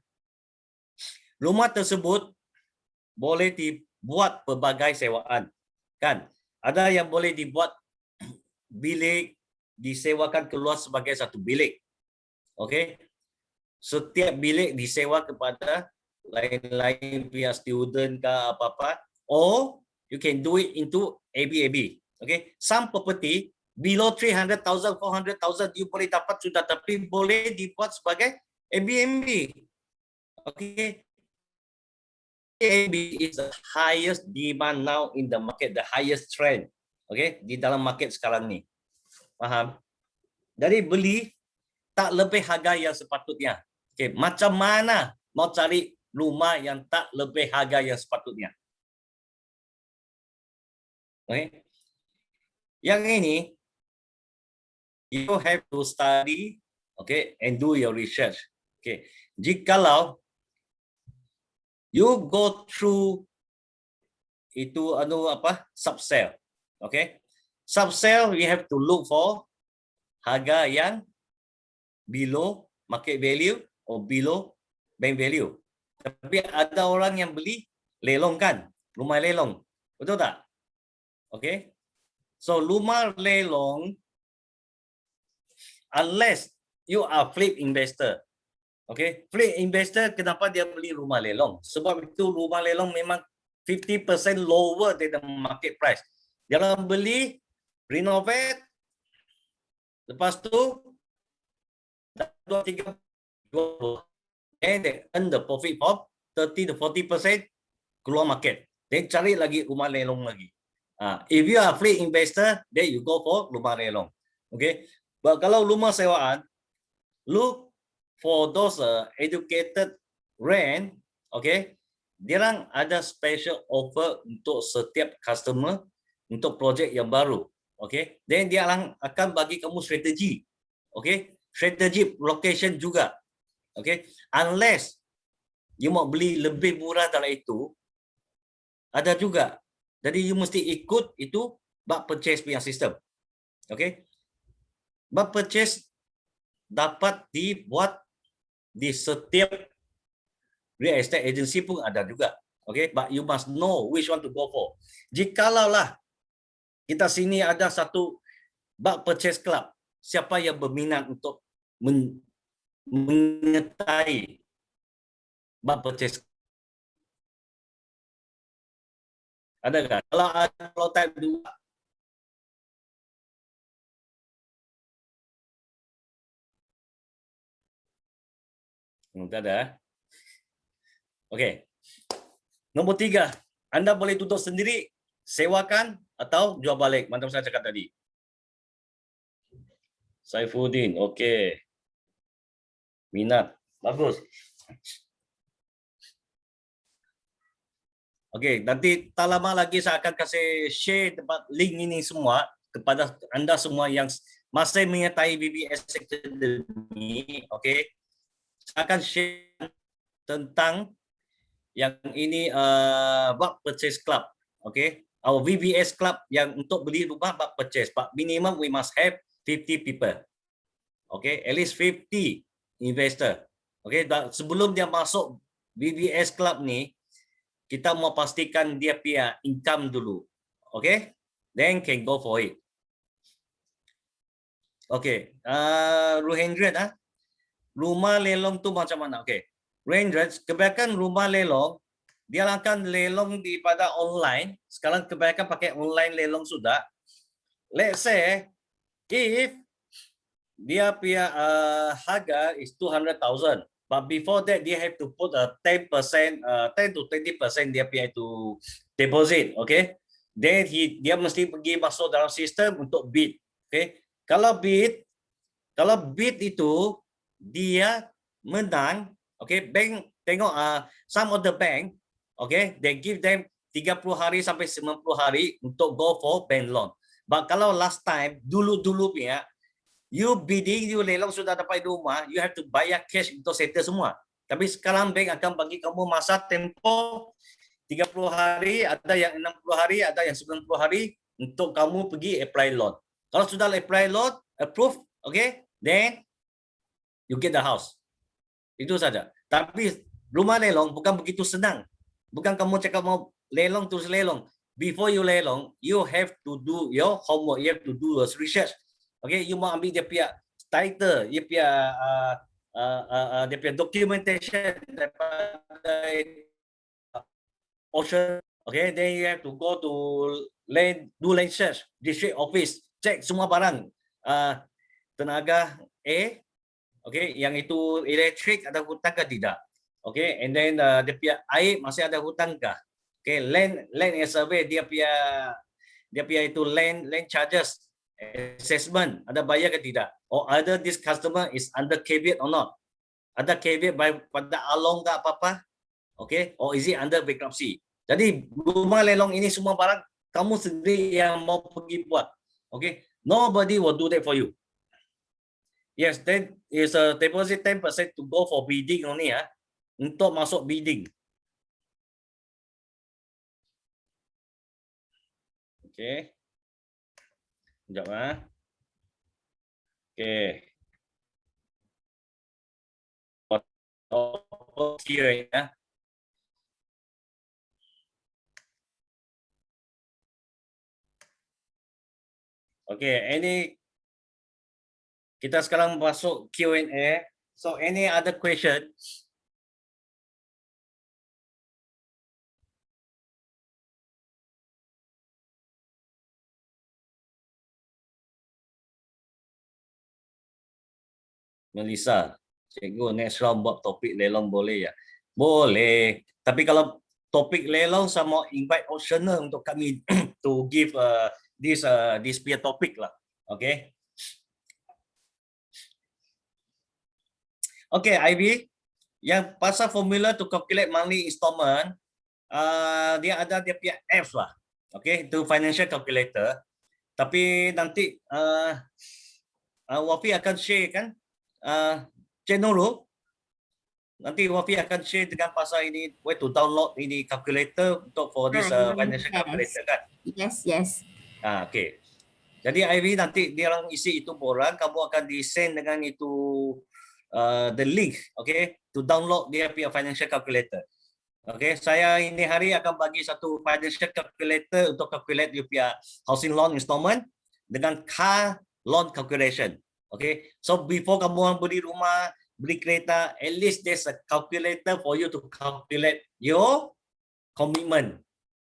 Rumah tersebut boleh dibuat pelbagai sewaan, kan? Ada yang boleh dibuat bilik disewakan keluar sebagai satu bilik, okay? Setiap bilik disewa kepada lain-lain pihak student ke apa-apa, or you can do it into Airbnb. Okay, some property below 300,000, 400,000 you boleh dapat sudah, tapi boleh dibuat sebagai Airbnb. Okay, Airbnb is the highest demand now in the market, the highest trend. Okay, di dalam market sekarang ni, faham? Dari beli tak lebih harga yang sepatutnya. Okay, macam mana mau cari rumah yang tak lebih harga yang sepatutnya? Okay. Yang ini, you have to study, okay, and do your research. Okay. Jikalau you go through itu subsale, okay. Subsale, you have to look for harga yang below market value or below bank value. Tapi ada orang yang beli lelong kan, rumah lelong, betul tak? Okay, so rumah lelong, unless you are flip investor, okay, flip investor kenapa dia beli rumah lelong? Sebab itu rumah lelong memang 50% lower than the market price. Dia orang beli, renovate, lepas tu 2-3 and they earn the profit of 30 to 40% keluar market. Then cari lagi rumah lelong lagi. If you are free investor, then you go for rumah lelong. Okay. But kalau rumah sewaan, look for those educated rent. Okay. Dia orang ada special offer untuk setiap customer untuk projek yang baru. Okay. Then dia orang akan bagi kamu strategi. Okay. Strategi location juga. Okay. Unless you mau beli lebih murah dari itu, ada juga. Jadi you mesti ikut itu bulk purchase punya sistem. Okay. Bulk purchase dapat dibuat di setiap real estate agency pun ada juga. Okay. But you must know which one to go for. Jikalau lah kita sini ada satu bulk purchase club, siapa yang berminat untuk menyertai bulk purchase? Ada kan? Kalau type 2, tak ada. Okey. Nombor 3, anda boleh tutup sendiri, sewakan atau jual balik. Macam saya cakap tadi. Saifuddin, okey. Minat, bagus. Okey, nanti tak lama lagi saya akan kasih share tempat link ini semua kepada anda semua yang masih menyertai VBS Academy. Okey, saya akan share tentang yang ini bulk purchase club. Okey, our VBS club yang untuk beli rumah bulk purchase, but minimum we must have 50 people. Okey, at least 50 investor. Okey, sebelum dia masuk VBS club ni, kita mau pastikan dia punya income dulu. Okay? Then can go for it. Okay. Ruhendran, rumah lelong tu macam mana? Okay. Ruhendran, kebanyakan rumah lelong, dia akan lelong daripada online. Sekarang kebanyakan pakai online lelong sudah. Let's say, if dia punya harga is 200,000. But before that, dia have to put a 10%, 10 to 20% dia punya itu deposit, okay? Then dia mesti pergi masuk dalam sistem untuk bid, okay? Kalau bid itu dia menang, okay, bank tengok some of the bank, okay, they give them 30 hari sampai 90 hari untuk go for bank loan. But kalau last time dulu punya, you bidding, you lelong sudah dapat rumah, you have to bayar cash untuk settle semua. Tapi sekarang bank akan bagi kamu masa tempoh 30 hari, ada yang 60 hari, ada yang 90 hari untuk kamu pergi apply loan. Kalau sudah apply loan, approve, okay, then you get the house. Itu saja. Tapi rumah lelong bukan begitu senang. Bukan kamu cakap mau lelong terus lelong. Before you lelong, you have to do your homework, you have to do your research. Okay, you mau ambil dia punya title, dia punya documentation daripada auction. Okay, then you have to go to do land search, district office, cek semua barang. Tenaga okay, yang itu elektrik ada hutang ke tidak? Okay, and then dia punya air masih ada hutang ke? Okay, land survey dia punya itu land charges assessment ada bayar ke tidak? Or either this customer is under caveat or not? Ada caveat pada along ke apa-apa? Okay, or is it under bankruptcy? Jadi rumah lelong ini semua barang kamu sendiri yang mau pergi buat. Okay, nobody will do that for you. Yes, then is a deposit 10% to go for bidding only untuk masuk bidding. Okay. Sekejap Okay. Here Okay, kita sekarang masuk Q&A. So any other question? Melissa, cikgu next round buat topik lelong boleh ya? Boleh. Tapi kalau topik lelong sama invite auctioneer untuk kami to give this peer topic lah. Okay. Okay, Ivy, yang pasal formula to calculate monthly installment, dia ada dia punya F lah. Okay, itu financial calculator. Tapi nanti Wafi akan share kan channel lu. Nanti Wafi akan share dengan pasal ini where to download ini calculator untuk for this financial calculator kan. Yes. Okay. Jadi Ivy nanti dia orang isi itu borang, kamu akan di-send dengan itu the link, okay, to download dia punya financial calculator. Okay, saya ini hari akan bagi satu financial calculator untuk calculate dia punya housing loan installment dengan car loan calculation. Okay, so before kamu beli rumah, beli kereta, at least there's a calculator for you to calculate your commitment.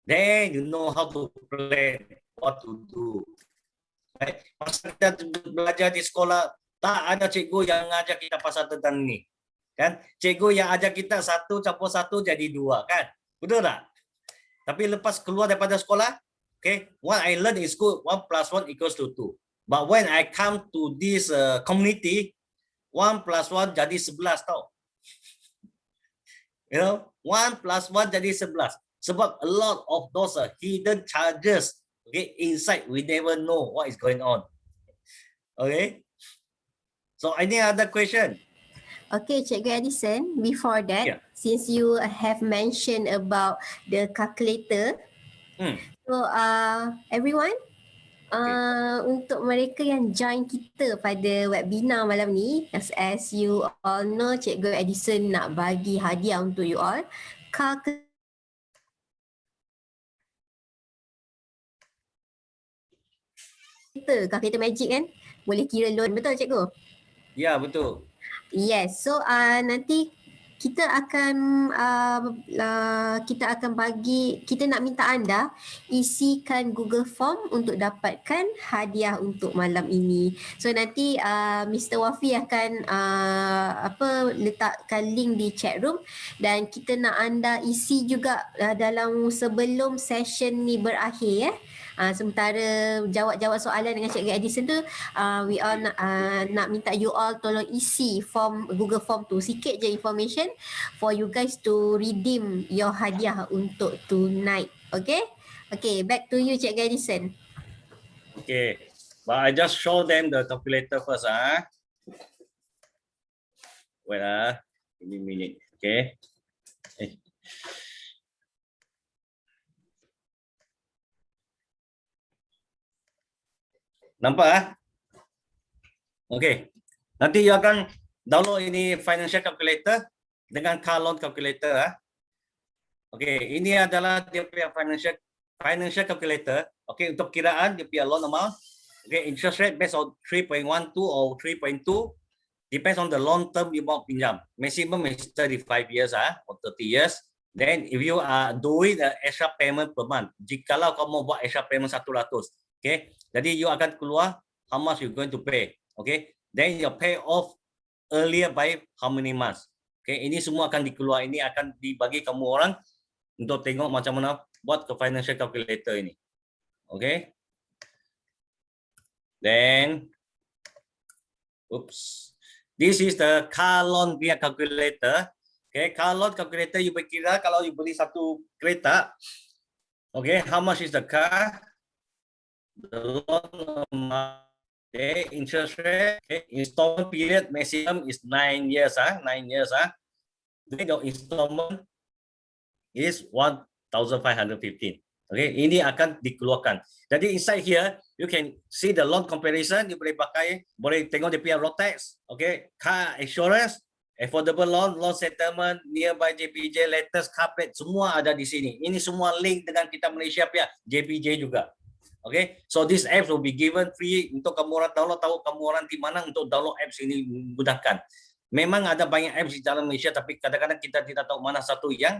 Then you know how to plan, what to do. Masa kita belajar di sekolah, tak ada cikgu yang ngajar kita pasal tentang ni. Kan? Cikgu yang ajar kita 1 campur 1 jadi 2, kan? Betul tak? Tapi lepas keluar daripada sekolah, okay, what I learn in school, 1 + 1 = 2. But when I come to this community, 1 + 1 jadi 11 tau. You know, 1 + 1 jadi 11. Sebab a lot of those hidden charges, okay, inside we never know what is going on. Okay. So any other question? Okay, Cikgu Edison, before that, since you have mentioned about the calculator, so everyone, untuk mereka yang join kita pada webinar malam ni, as you all know, Cikgu Edison nak bagi hadiah untuk you all. Calculator magic kan? Boleh kira loan, betul Cikgu? Ya, betul. Yes, so nanti kita akan kita nak minta anda isikan Google Form untuk dapatkan hadiah untuk malam ini. So nanti Mr. Wafi akan letakkan link di chat room dan kita nak anda isi juga dalam sebelum session ni berakhir ya. Sementara jawab soalan dengan Cikgu Edison tu, we all nak minta you all tolong isi Google Form tu, sikit je information for you guys to redeem your hadiah untuk tonight. Okay, back to you Cikgu Edison. Okay, but I just show them the calculator first. Wait, give me a minute. Okay. Nampak? Okay. Nanti you akan download ini financial calculator dengan car loan calculator. Okay, ini adalah dia punya financial calculator. Okay, untuk kiraan dia punya loan amount. Okay, interest rate based on 3.12 or 3.2. Depends on the long term you mau pinjam. Maximum is 35 years or 30 years. Then if you are doing the extra payment per month, jikalau kamu buat extra payment 100, okay, jadi you akan keluar how much you going to pay, okay. Then you pay off earlier by how many months, okay. Ini semua akan dikeluar, ini akan dibagi kamu orang untuk tengok macam mana buat ke financial calculator ini, okay. Then, oops. This is the car loan punya calculator. Okay, car loan calculator you berkira kalau you beli satu kereta. Okay, how much is the car? The loan amount, okay, interest rate, okay, installment period maximum is 9 years. 9 years. Then your installment is 1,515. Okay, ini akan dikeluarkan. Jadi inside here, you can see the loan comparison. You boleh pakai, boleh tengok dia punya Rotex, okay, car insurance, affordable loan, loan settlement, nearby JPJ, latest car plate, semua ada di sini. Ini semua link dengan kita Malaysia punya JPJ juga. Okay, so this apps will be given free untuk kamu orang download, tahu kamu orang di mana untuk download apps ini menggunakan. Memang ada banyak apps di dalam Malaysia, tapi kadang-kadang kita tidak tahu mana satu yang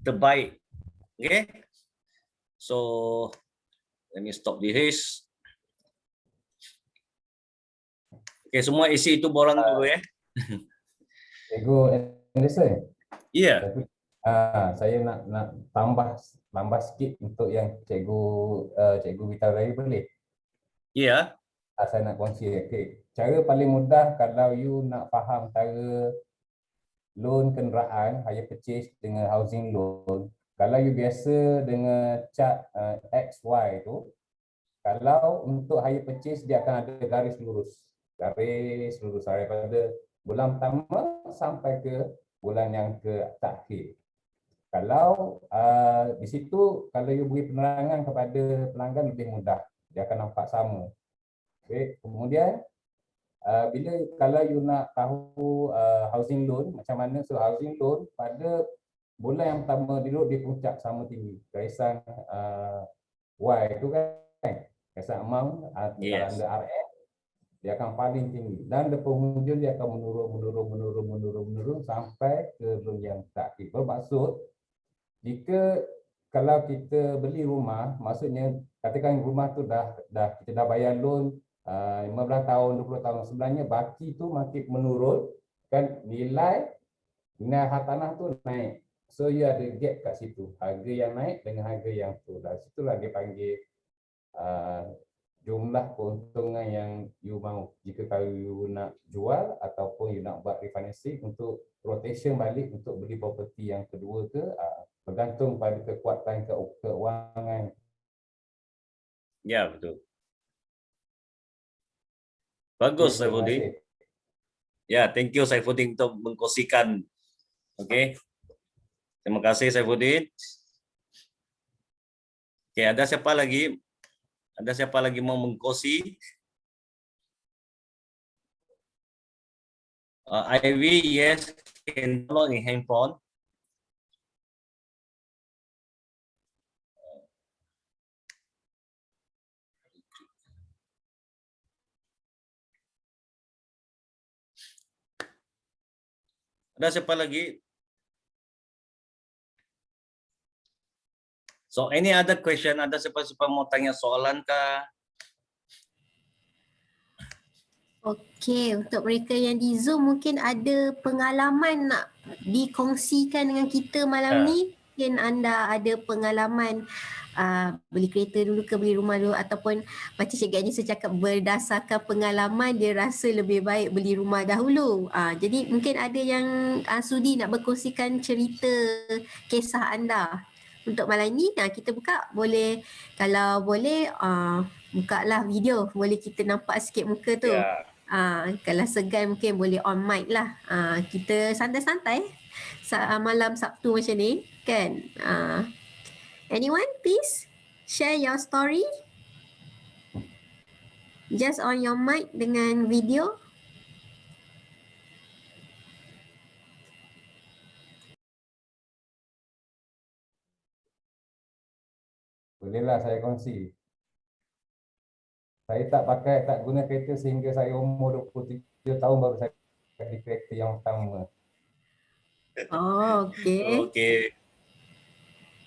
terbaik. Okay. So, let me stop this. Okay, semua isi itu borang dulu ya. Cikgu Anderson. Ya. Yeah. Saya nak tambah sikit untuk yang cikgu beritahu tadi, boleh? Ya. Yeah. Saya nak kongsi. Okay. Cara paling mudah kalau you nak faham cara loan kenderaan, hire purchase dengan housing loan. Kalau you biasa dengan chart XY tu, kalau untuk hire purchase dia akan ada garis lurus daripada bulan pertama sampai ke bulan yang terakhir. Kalau di situ kalau you beri penerangan kepada pelanggan lebih mudah, dia akan nampak sama. Okay. Kemudian kalau you nak tahu housing loan macam mana, so housing loan pada bulan yang pertama duduk di puncak sama tinggi. Garisan Y itu kan, garisan amount Yes. under RM, dia akan paling tinggi. Dan di penghujung dia akan menurun sampai ke loan yang terakhir. Bermaksud, kalau kita beli rumah, maksudnya katakan rumah tu kita dah bayar loan 15 tahun, 20 tahun. Sebenarnya baki tu makin menurun, kan nilai hartanah tu naik. So you ada gap kat situ, harga yang naik dengan harga yang turun. Dari situlah dia panggil jumlah keuntungan yang you mahu. Jika kalau you nak jual ataupun you nak buat refinancing untuk rotation balik untuk beli properti yang kedua ke, bergantung pada kekuatan keuangan. Ya, betul. Bagus Saifuddin. Ya, thank you Saifuddin untuk mengkongsikan. Okay. Terima kasih Saifuddin. Okay, ada siapa lagi? Ada siapa lagi mau mengkongsi? Ivy, yes, can download in handphone. Ada siapa lagi? So any other question? Ada siapa mau tanya soalan kah? Okey, untuk mereka yang di Zoom mungkin ada pengalaman nak dikongsikan dengan kita malam ni. mungkin anda ada pengalaman beli kereta dulu ke beli rumah dulu, ataupun macam Cik Gadis cakap berdasarkan pengalaman dia rasa lebih baik beli rumah dahulu. Jadi mungkin ada yang sudi nak berkongsikan cerita kisah anda. Untuk malam ni kita buka, boleh, kalau boleh buka lah video, boleh kita nampak sikit muka tu. Ya. Kalau segan mungkin boleh on mic lah. Kita santai-santai malam Sabtu macam ni kan. Anyone please share your story just on your mic dengan video. Bolehlah saya kongsi. Saya tak guna kereta sehingga saya umur 27 tahun baru saya beli kereta yang pertama. Oh, okey. Okey.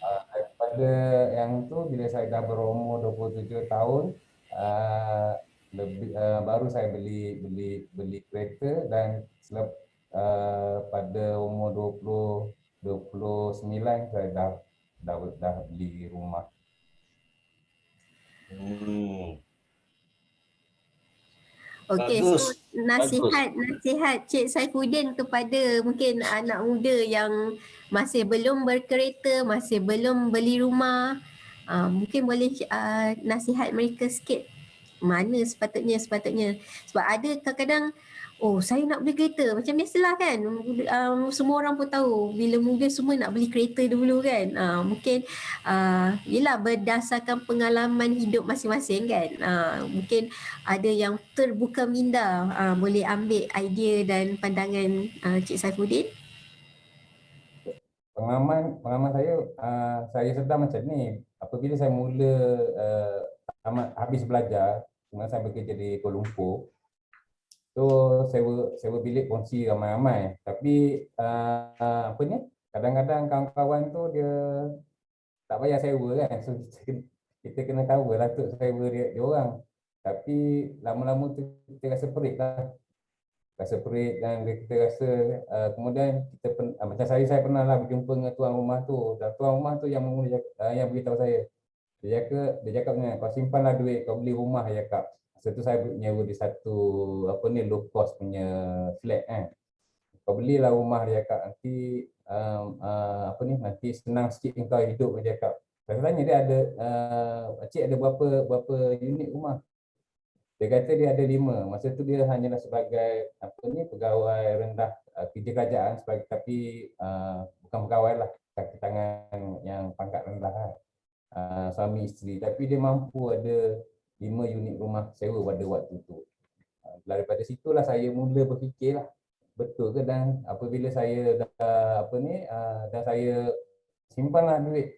Daripada yang tu, bila saya dah berumur 27 tahun, baru saya beli kereta, dan pada umur 29 saya dah beli rumah. Okey, Bagus, so nasihat Cik Saifuddin kepada mungkin anak muda yang masih belum berkereta, masih belum beli rumah, mungkin boleh nasihat mereka sikit mana sepatutnya. Sebab ada kadang-kadang, oh saya nak beli kereta, macam biasalah kan, semua orang pun tahu bila muda semua nak beli kereta dulu kan. Mungkin yelah berdasarkan pengalaman hidup masing-masing kan. Mungkin ada yang terbuka minda, boleh ambil idea dan pandangan Cik Saifuddin. Pengalaman saya sedar macam ni. Apabila saya mula habis belajar, kemudian saya bekerja di Kuala Lumpur, so sewa bilik kongsi ramai-ramai. Tapi kadang-kadang kawan-kawan tu dia tak payah sewa kan, so kita kena cover lah untuk sewa dia orang. Tapi lama-lama tu kita rasa perit lah. Dan kita rasa kemudian macam saya pernah lah berjumpa dengan tuan rumah tu, dan tuan rumah tu yang yang beritahu saya, dia cakap kau simpanlah duit, kau beli rumah, dia cakap. Masa tu saya nyewa di satu low cost punya flat kan. Kau belilah rumah, dia cakap, nanti senang sikit kau hidup, dia cakap. Saya tanya dia cik ada berapa unit rumah? Dia kata dia ada 5. Masa tu dia hanyalah sebagai pegawai rendah kerja kerajaan, tapi bukan pegawai lah, kaki tangan yang pangkat rendah lah. Suami isteri, tapi dia mampu ada 5 unit rumah sewa pada waktu tu. Daripada situlah saya mula berfikir lah, betul ke, dan apabila saya dan saya simpan duit,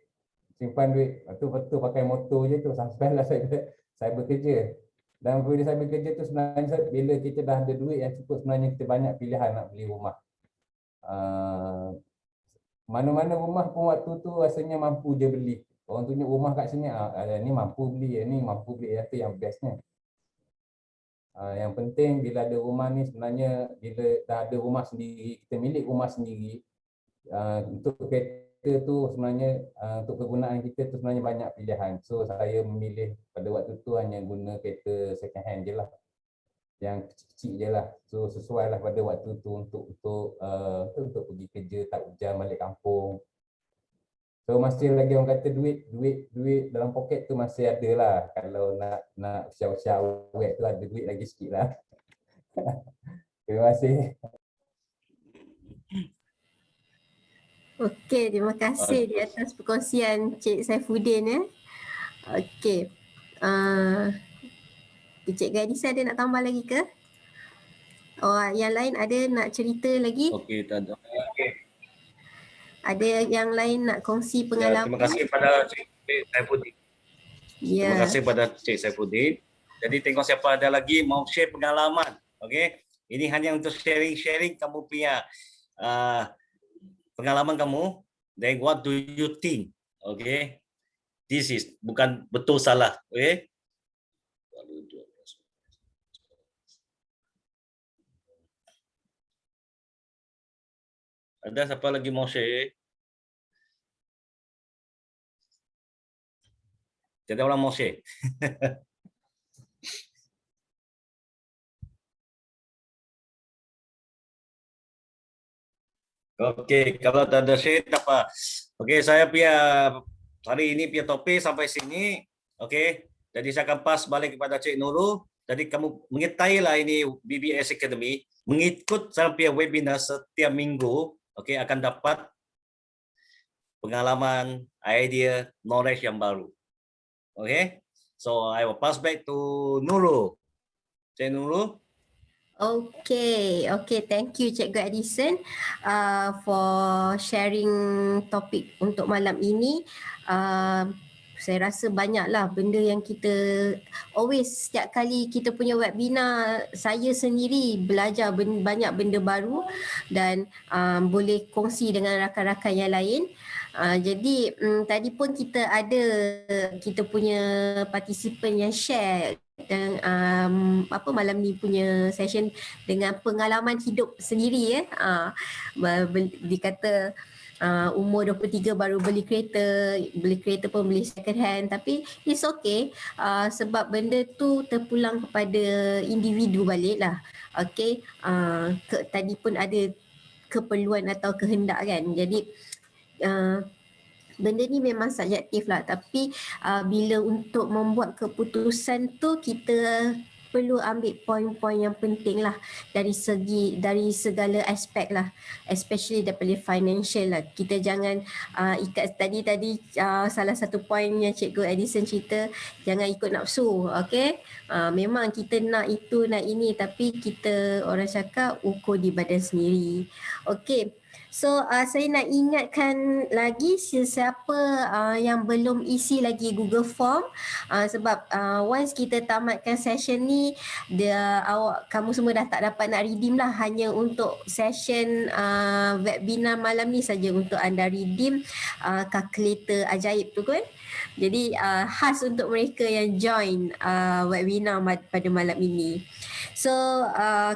betul pakai motor je tu sampailah saya bekerja. Dan bila saya bekerja tu, sebenarnya bila kita dah ada duit yang cukup, sebenarnya kita banyak pilihan nak beli rumah. Mana-mana rumah pun waktu tu rasanya mampu je beli. Orang tunjuk rumah kat sini, ni mampu beli, ni mampu beli, itu yang bestnya. Yang penting bila ada rumah ni, sebenarnya bila dah ada rumah sendiri, kita milik rumah sendiri, untuk kereta tu sebenarnya untuk kegunaan kita tu sebenarnya banyak pilihan. So saya memilih pada waktu tu hanya guna kereta second hand je lah, yang kecil-kecil je lah. So sesuai lah pada waktu tu untuk pergi kerja, tak hujan, balik kampung. So masih lagi orang kata duit dalam poket tu masih ada lah. Kalau nak siap-siap awet tu ada duit lagi sikit lah. Terima kasih. Okey, terima kasih di atas perkongsian Cik Saifuddin. Okey. Cik Gadis ada nak tambah lagi ke? Yang lain ada nak cerita lagi? Okey, tak ada. Ada yang lain nak kongsi pengalaman? Terima kasih pada Cik Saifuddin. Terima kasih pada Cik Saifuddin. Jadi tengok siapa ada lagi mau share pengalaman. Okey. Ini hanya untuk sharing kamu punya pengalaman kamu. Then what do you think? Okay, this is bukan betul salah. Okay. Ada siapa lagi mau share? Tiada orang mau share. Okey, kalau tak ada share tak apa. Okey, saya punya hari ini punya topik sampai sini. Okey, jadi saya akan pas balik kepada Cik Nurul. Jadi kamu mengetahuilah ini BBS Academy. Mengikut saya punya webinar setiap minggu, okey, akan dapat pengalaman, idea, knowledge yang baru. Okay, so I will pass back to Nurul. Cik Nurul. Okay, thank you Cikgu Edison for sharing topik untuk malam ini. Saya rasa banyaklah benda yang kita always setiap kali kita punya webinar, saya sendiri belajar banyak benda baru dan boleh kongsi dengan rakan-rakan yang lain. Jadi tadi pun kita punya partisipan yang share dan malam ni punya session dengan pengalaman hidup sendiri dikata umur 23 baru beli kereta pun beli second hand, tapi it's okay sebab benda tu terpulang kepada individu balik lah. Okay, tadi pun ada keperluan atau kehendak kan, jadi benda ni memang subjektif lah, tapi bila untuk membuat keputusan tu kita perlu ambil poin-poin yang penting lah dari segala aspek lah, especially daripada financial lah. Kita jangan ikat tadi salah satu poin yang Cikgu Edison cerita, jangan ikut nafsu. Okay, memang kita nak itu nak ini, tapi kita orang cakap ukur di badan sendiri. Okay, so saya nak ingatkan lagi sesiapa yang belum isi lagi Google Form, sebab once kita tamatkan session ni, kamu semua dah tak dapat nak redeem lah, hanya untuk session webinar malam ni saja untuk anda redeem kalkulator ajaib tu kan. Jadi khas untuk mereka yang join webinar pada malam ini. So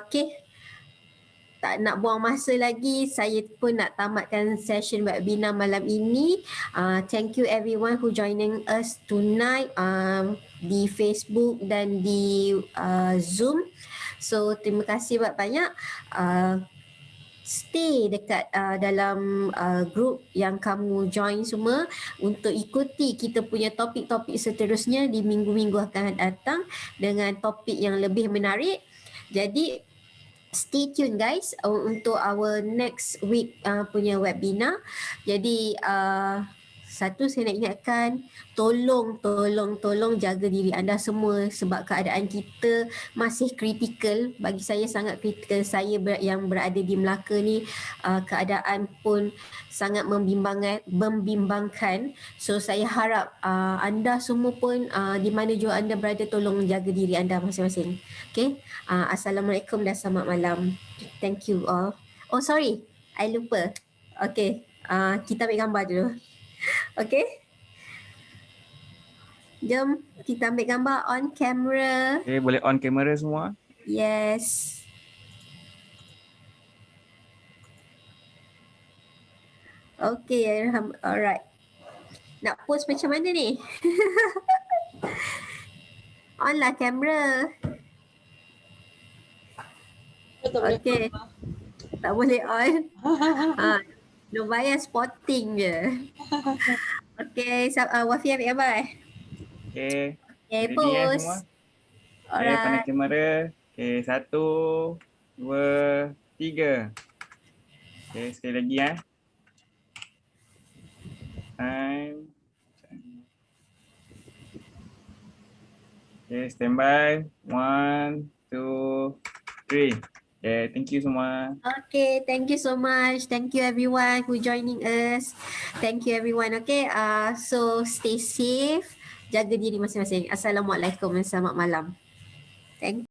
okay, tak nak buang masa lagi, saya pun nak tamatkan session webinar malam ini. Thank you everyone who joining us tonight di Facebook dan di Zoom. So terima kasih banyak. Stay dekat dalam group yang kamu join semua untuk ikuti kita punya topik-topik seterusnya di minggu-minggu akan datang dengan topik yang lebih menarik. Jadi stay tune guys untuk our next week punya webinar. Jadi satu saya nak ingatkan, tolong jaga diri anda semua sebab keadaan kita masih kritikal. Bagi saya sangat kritikal. Saya yang berada di Melaka ni, keadaan pun sangat membimbangkan. So saya harap anda semua pun di mana jua anda berada, tolong jaga diri anda masing-masing. Okay, Assalamualaikum dan selamat malam. Thank you all. Oh sorry, I lupa. Okay, kita ambil gambar dulu. Okay, jom kita ambil gambar on camera. Okay, boleh on kamera semua? Yes. Okay, alright. Nak post macam mana ni? On lah kamera. Okay, tak boleh on. Novaya spotting je. Okay, Wafi ambil gambar Okay. Okay, Ready post. semua? Okay, Alright. pandang kamera. Okay, 1, 2, 3. Okay, sekali lagi Time. Okay, standby. 1, 2, 3. Okay, thank you semua. Okay, thank you so much. Thank you everyone who joining us. Thank you everyone. Okay, so stay safe. Jaga diri masing-masing. Assalamualaikum dan selamat malam. Thank you.